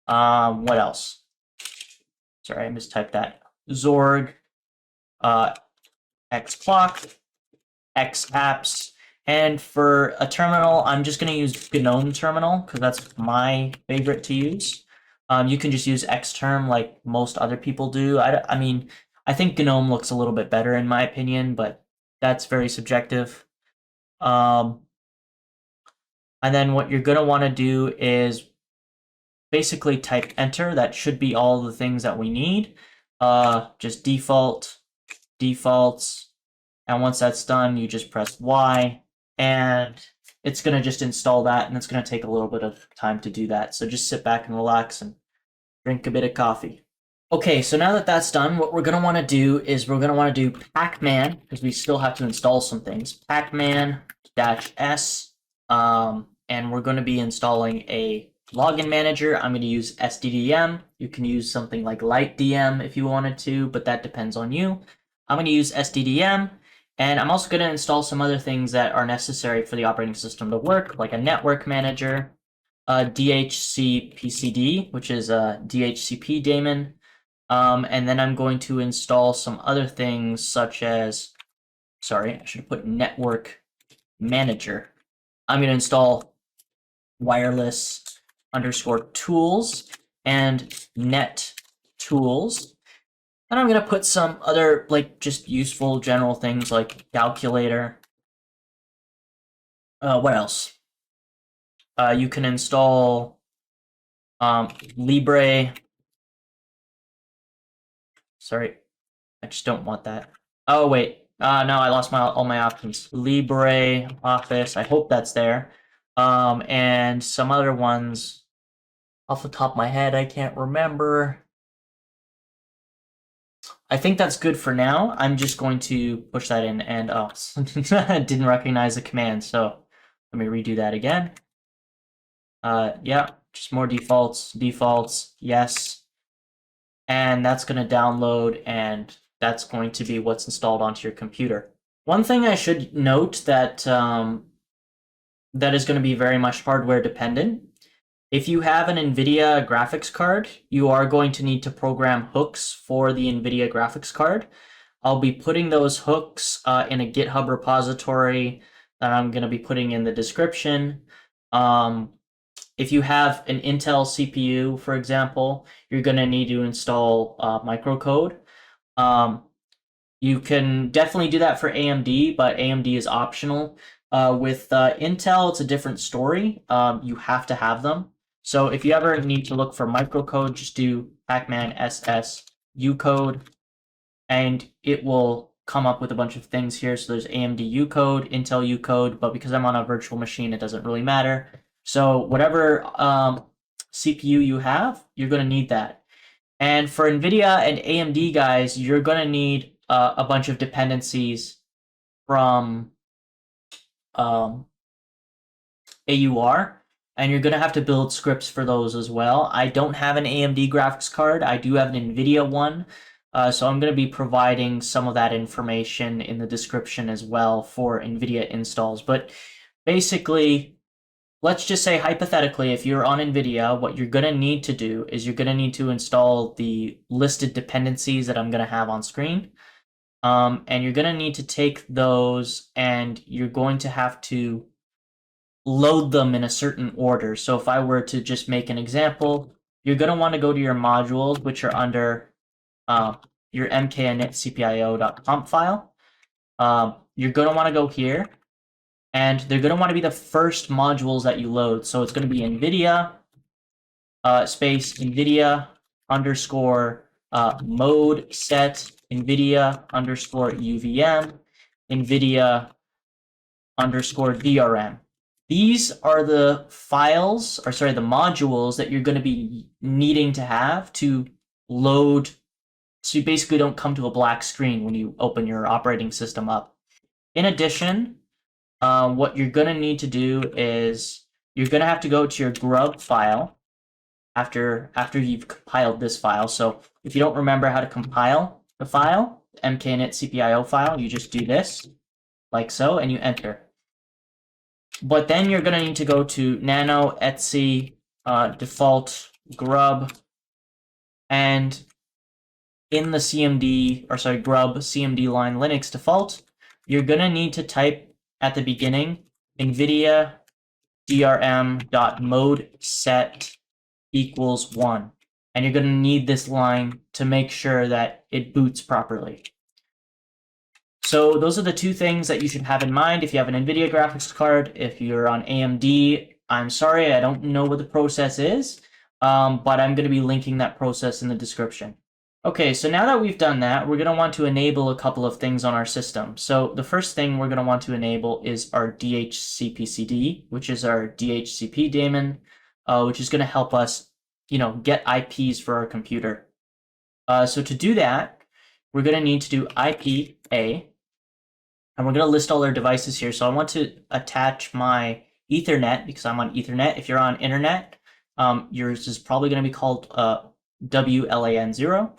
what else? Sorry, I mistyped that. Xorg, hwclock, xapps, and for a terminal, I'm just going to use GNOME terminal because that's my favorite to use. You can just use xterm like most other people do. I mean, I think GNOME looks a little bit better in my opinion, but that's very subjective. And then what you're going to want to do is basically type enter. That should be all the things that we need. Just defaults, and once that's done, you just press Y, and it's going to just install that, and it's going to take a little bit of time to do that. So just sit back and relax and drink a bit of coffee. Okay, so now that that's done, what we're going to want to do is we're going to want to do pacman, because we still have to install some things. Pacman-s, and we're going to be installing a login manager. I'm going to use SDDM. You can use something like LightDM if you wanted to, but that depends on you. I'm going to use SDDM, and I'm also going to install some other things that are necessary for the operating system to work, like a network manager, DHCPCD, which is a DHCP daemon, and then I'm going to install some other things such as, sorry, I should have put network manager. I'm going to install wireless_tools and net tools. And I'm going to put some other, like, just useful general things like calculator. What else? You can install Libre. Sorry, I just don't want that. Oh, wait. No, I lost all my options. Libre Office. I hope that's there. And some other ones off the top of my head, I can't remember. I think that's good for now. I'm just going to push that in, and oh, didn't recognize the command, so let me redo that again. Yeah, just more defaults, yes. And that's going to download, and that's going to be what's installed onto your computer. One thing I should note that that is going to be very much hardware dependent. If you have an Nvidia graphics card, you are going to need to program hooks for the Nvidia graphics card. I'll be putting those hooks in a GitHub repository that I'm going to be putting in the description. If you have an Intel CPU, for example, you're going to need to install Microcode. You can definitely do that for AMD, but AMD is optional. With Intel, it's a different story. You have to have them. So if you ever need to look for microcode, just do pacman ss ucode, and it will come up with a bunch of things here. So there's AMD ucode, Intel ucode, but because I'm on a virtual machine, it doesn't really matter. So whatever CPU you have, you're going to need that. And for Nvidia and AMD guys, you're going to need a bunch of dependencies from AUR. And you're going to have to build scripts for those as well. I don't have an AMD graphics card. I do have an Nvidia one. So I'm going to be providing some of that information in the description as well for Nvidia installs. But basically, let's just say hypothetically, if you're on Nvidia, what you're going to need to do is you're going to need to install the listed dependencies that I'm going to have on screen. And you're going to need to take those and you're going to have to load them in a certain order. So if I were to just make an example, you're going to want to go to your modules, which are under your mkinitcpio.conf file. You're going to want to go here, and they're going to want to be the first modules that you load. So it's going to be NVIDIA space NVIDIA underscore mode set NVIDIA underscore UVM NVIDIA underscore DRM. These are the files, or sorry, the modules that you're going to be needing to have to load, so you basically don't come to a black screen when you open your operating system up. In addition, what you're going to need to do is you're going to have to go to your GRUB file after you've compiled this file. So if you don't remember how to compile the file, mkinitcpio file, you just do this, like so, and you enter. But then you're going to need to go to nano etc default grub, and in the cmd, or sorry, grub cmd line Linux default, you're going to need to type at the beginning Nvidia drm.mode set equals 1. And you're going to need this line to make sure that it boots properly. So those are the two things that you should have in mind if you have an Nvidia graphics card. If you're on AMD, I'm sorry, I don't know what the process is, but I'm going to be linking that process in the description. Okay, so now that we've done that, we're going to want to enable a couple of things on our system. So the first thing we're going to want to enable is our dhcpcd, which is our DHCP daemon, which is going to help us, get IPs for our computer. So to do that, we're going to need to do IPA, and we're going to list all our devices here. So I want to attach my Ethernet because I'm on Ethernet. If you're on internet, yours is probably going to be called WLAN0.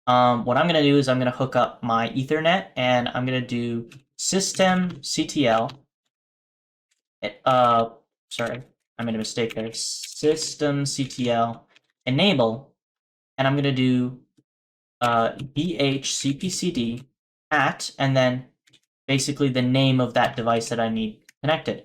What I'm going to do is I'm going to hook up my Ethernet, and I'm going to do systemctl. Sorry, I made a mistake there. Systemctl enable, and I'm going to do dhcpcd at, and then basically the name of that device that I need connected.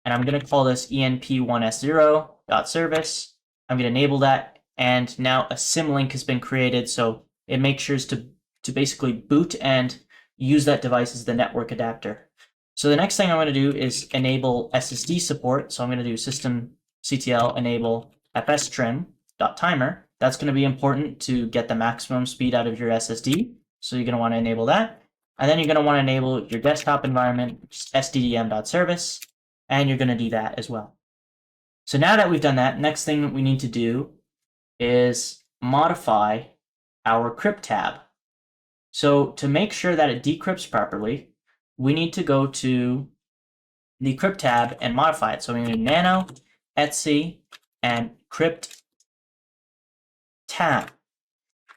And I'm going to call this enp1s0.service. I'm going to enable that, and now a symlink has been created, so it makes sure to basically boot and use that device as the network adapter. So the next thing I'm going to do is enable SSD support. So I'm going to do systemctl enable fstrim.timer. That's going to be important to get the maximum speed out of your SSD. So you're going to want to enable that. And then you're going to want to enable your desktop environment, sddm.service, and you're going to do that as well. So now that we've done that, next thing we need to do is modify our crypttab. So to make sure that it decrypts properly, we need to go to the crypttab and modify it. So we're going to nano etc and crypttab.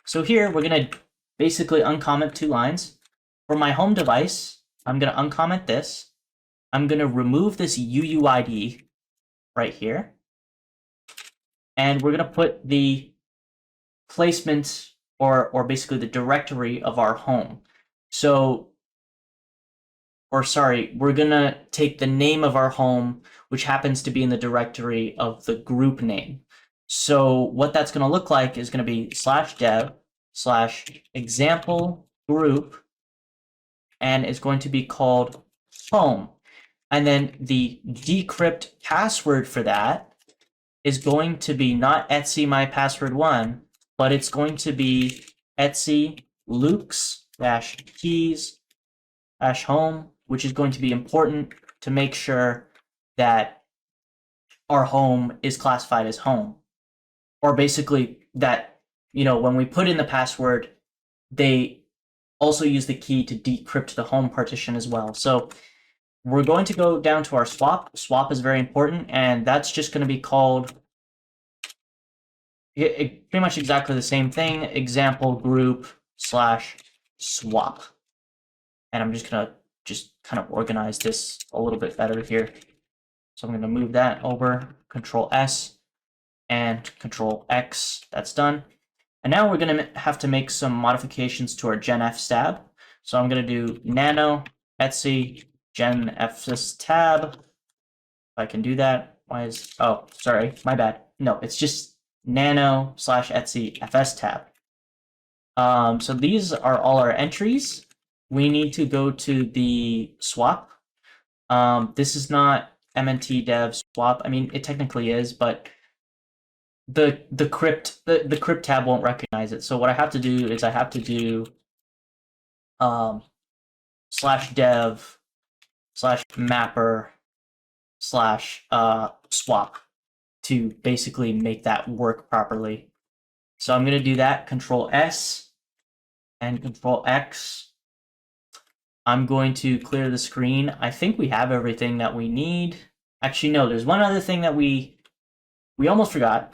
So here we're going to basically uncomment 2 lines. For my home device, I'm going to uncomment this. I'm going to remove this UUID right here. And we're going to put the placement or basically the directory of our home. So, or sorry, we're going to take the name of our home, which happens to be in the directory of the group name. So what that's going to look like is going to be /dev/example group, and it's going to be called home. And then the decrypt password for that is going to be not etc my password1, but it's going to be etc LUKS-keys-home, which is going to be important to make sure that our home is classified as home. Or basically that, when we put in the password, they also use the key to decrypt the home partition as well. So we're going to go down to our swap. Swap is very important, and that's just going to be called pretty much exactly the same thing, example group /swap. And I'm just going to kind of organize this a little bit better here. So I'm going to move that over, Control S and Control X. That's done. And now we're going to have to make some modifications to our gen fstab. So I'm going to do nano etc gen fstab. If I can do that. Oh, sorry, my bad. No, it's just nano/etc fstab. So these are all our entries. We need to go to the swap. This is not mnt dev swap. I mean, it technically is, but the crypt tab won't recognize it. So what I have to do is I have to do /dev/mapper swap to basically make that work properly. So I'm going to do that, Control S and Control X. I'm going to clear the screen. I think we have everything that we need. Actually, no, there's one other thing that we almost forgot,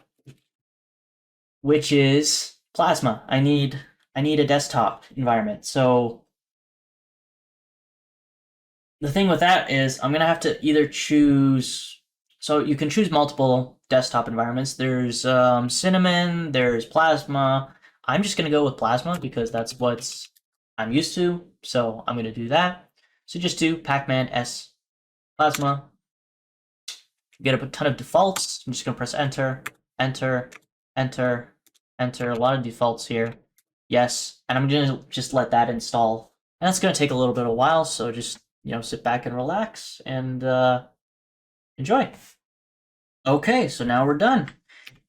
which is Plasma. I need a desktop environment. So the thing with that is I'm gonna have to either choose. So you can choose multiple desktop environments. There's Cinnamon, there's Plasma. I'm just gonna go with Plasma because that's what I'm used to. So I'm gonna do that. So just do pacman s Plasma. Get a ton of defaults. I'm just gonna press enter, enter, enter, enter. A lot of defaults here. Yes, and I'm gonna just let that install. And that's gonna take a little bit of a while, so just sit back and relax and enjoy. Okay, so now we're done.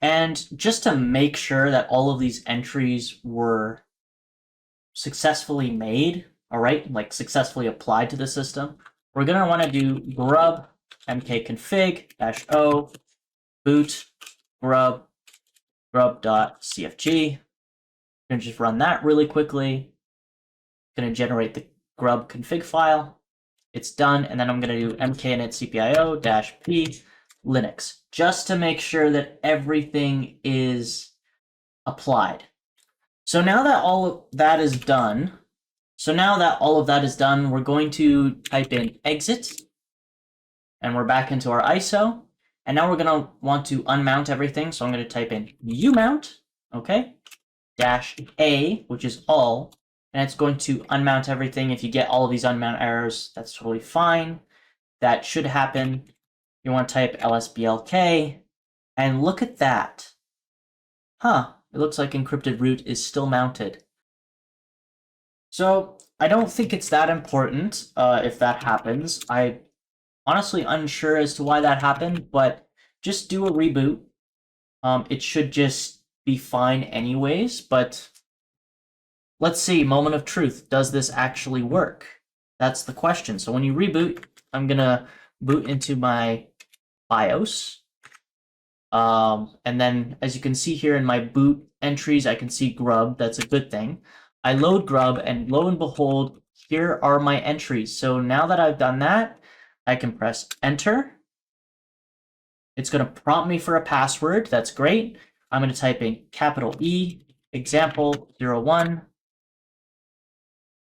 And just to make sure that all of these entries were successfully made, all right, like successfully applied to the system, we're gonna want to do grub mkconfig-o boot grub.cfg. Gonna just run that really quickly. Gonna generate the grub config file. It's done, and then I'm gonna do mkinitcpio-p Linux just to make sure that everything is applied. So now that all of that is done, we're going to type in exit, and we're back into our ISO. And now we're gonna want to unmount everything. So I'm gonna type in umount, okay, -a, which is all, and it's going to unmount everything. If you get all of these unmount errors, that's totally fine. That should happen. You want to type lsblk, and look at that. Huh, it looks like encrypted root is still mounted. So I don't think it's that important if that happens. I'm honestly unsure as to why that happened, but just do a reboot. It should just be fine anyways, but let's see, moment of truth. Does this actually work? That's the question. So when you reboot, I'm gonna boot into my BIOS. And then as you can see here in my boot entries, I can see grub. That's a good thing. I load grub, and lo and behold, here are my entries. So now that I've done that, I can press enter. It's going to prompt me for a password. That's great. I'm going to type in capital E, example 01.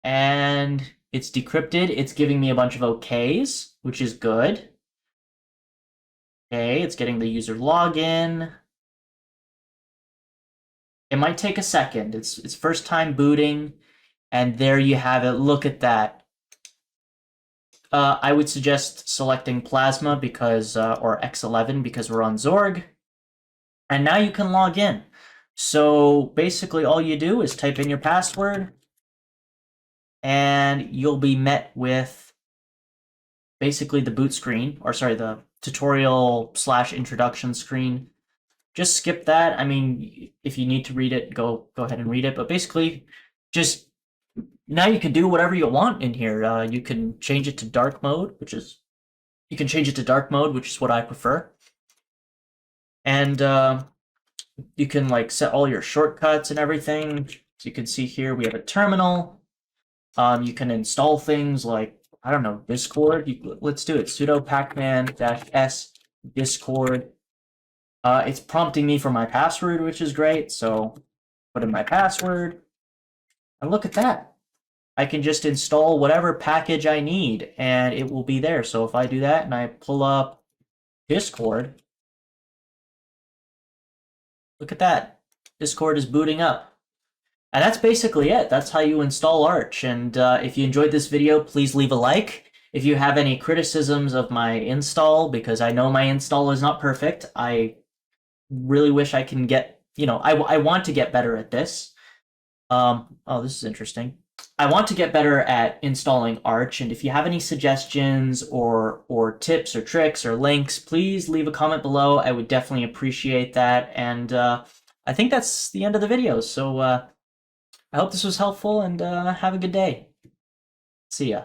And it's decrypted. It's giving me a bunch of OKs, which is good. Okay, it's getting the user login. It might take a second. It's first time booting, and there you have it. Look at that. I would suggest selecting Plasma because, or X11 because we're on Xorg. And now you can log in. So basically all you do is type in your password, and you'll be met with basically the boot screen, or sorry, the tutorial/introduction screen. Just skip that. I mean, if you need to read it, go ahead and read it. But basically, just now you can do whatever you want in here. You can change it to dark mode, which is what I prefer. And you can like set all your shortcuts and everything. So you can see here we have a terminal. You can install things like, I don't know, Discord. Let's do it. Sudo pacman-s Discord. It's prompting me for my password, which is great. So put in my password, and look at that. I can just install whatever package I need, and it will be there. So if I do that and I pull up Discord, look at that. Discord is booting up. And that's basically it. That's how you install Arch. And if you enjoyed this video, please leave a like. If you have any criticisms of my install, because I know my install is not perfect, I really wish I can get, I want to get better at this. Oh, this is interesting. I want to get better at installing Arch, and if you have any suggestions or tips or tricks or links, please leave a comment below. I would definitely appreciate that. And I think that's the end of the video. So I hope this was helpful, and have a good day. See ya.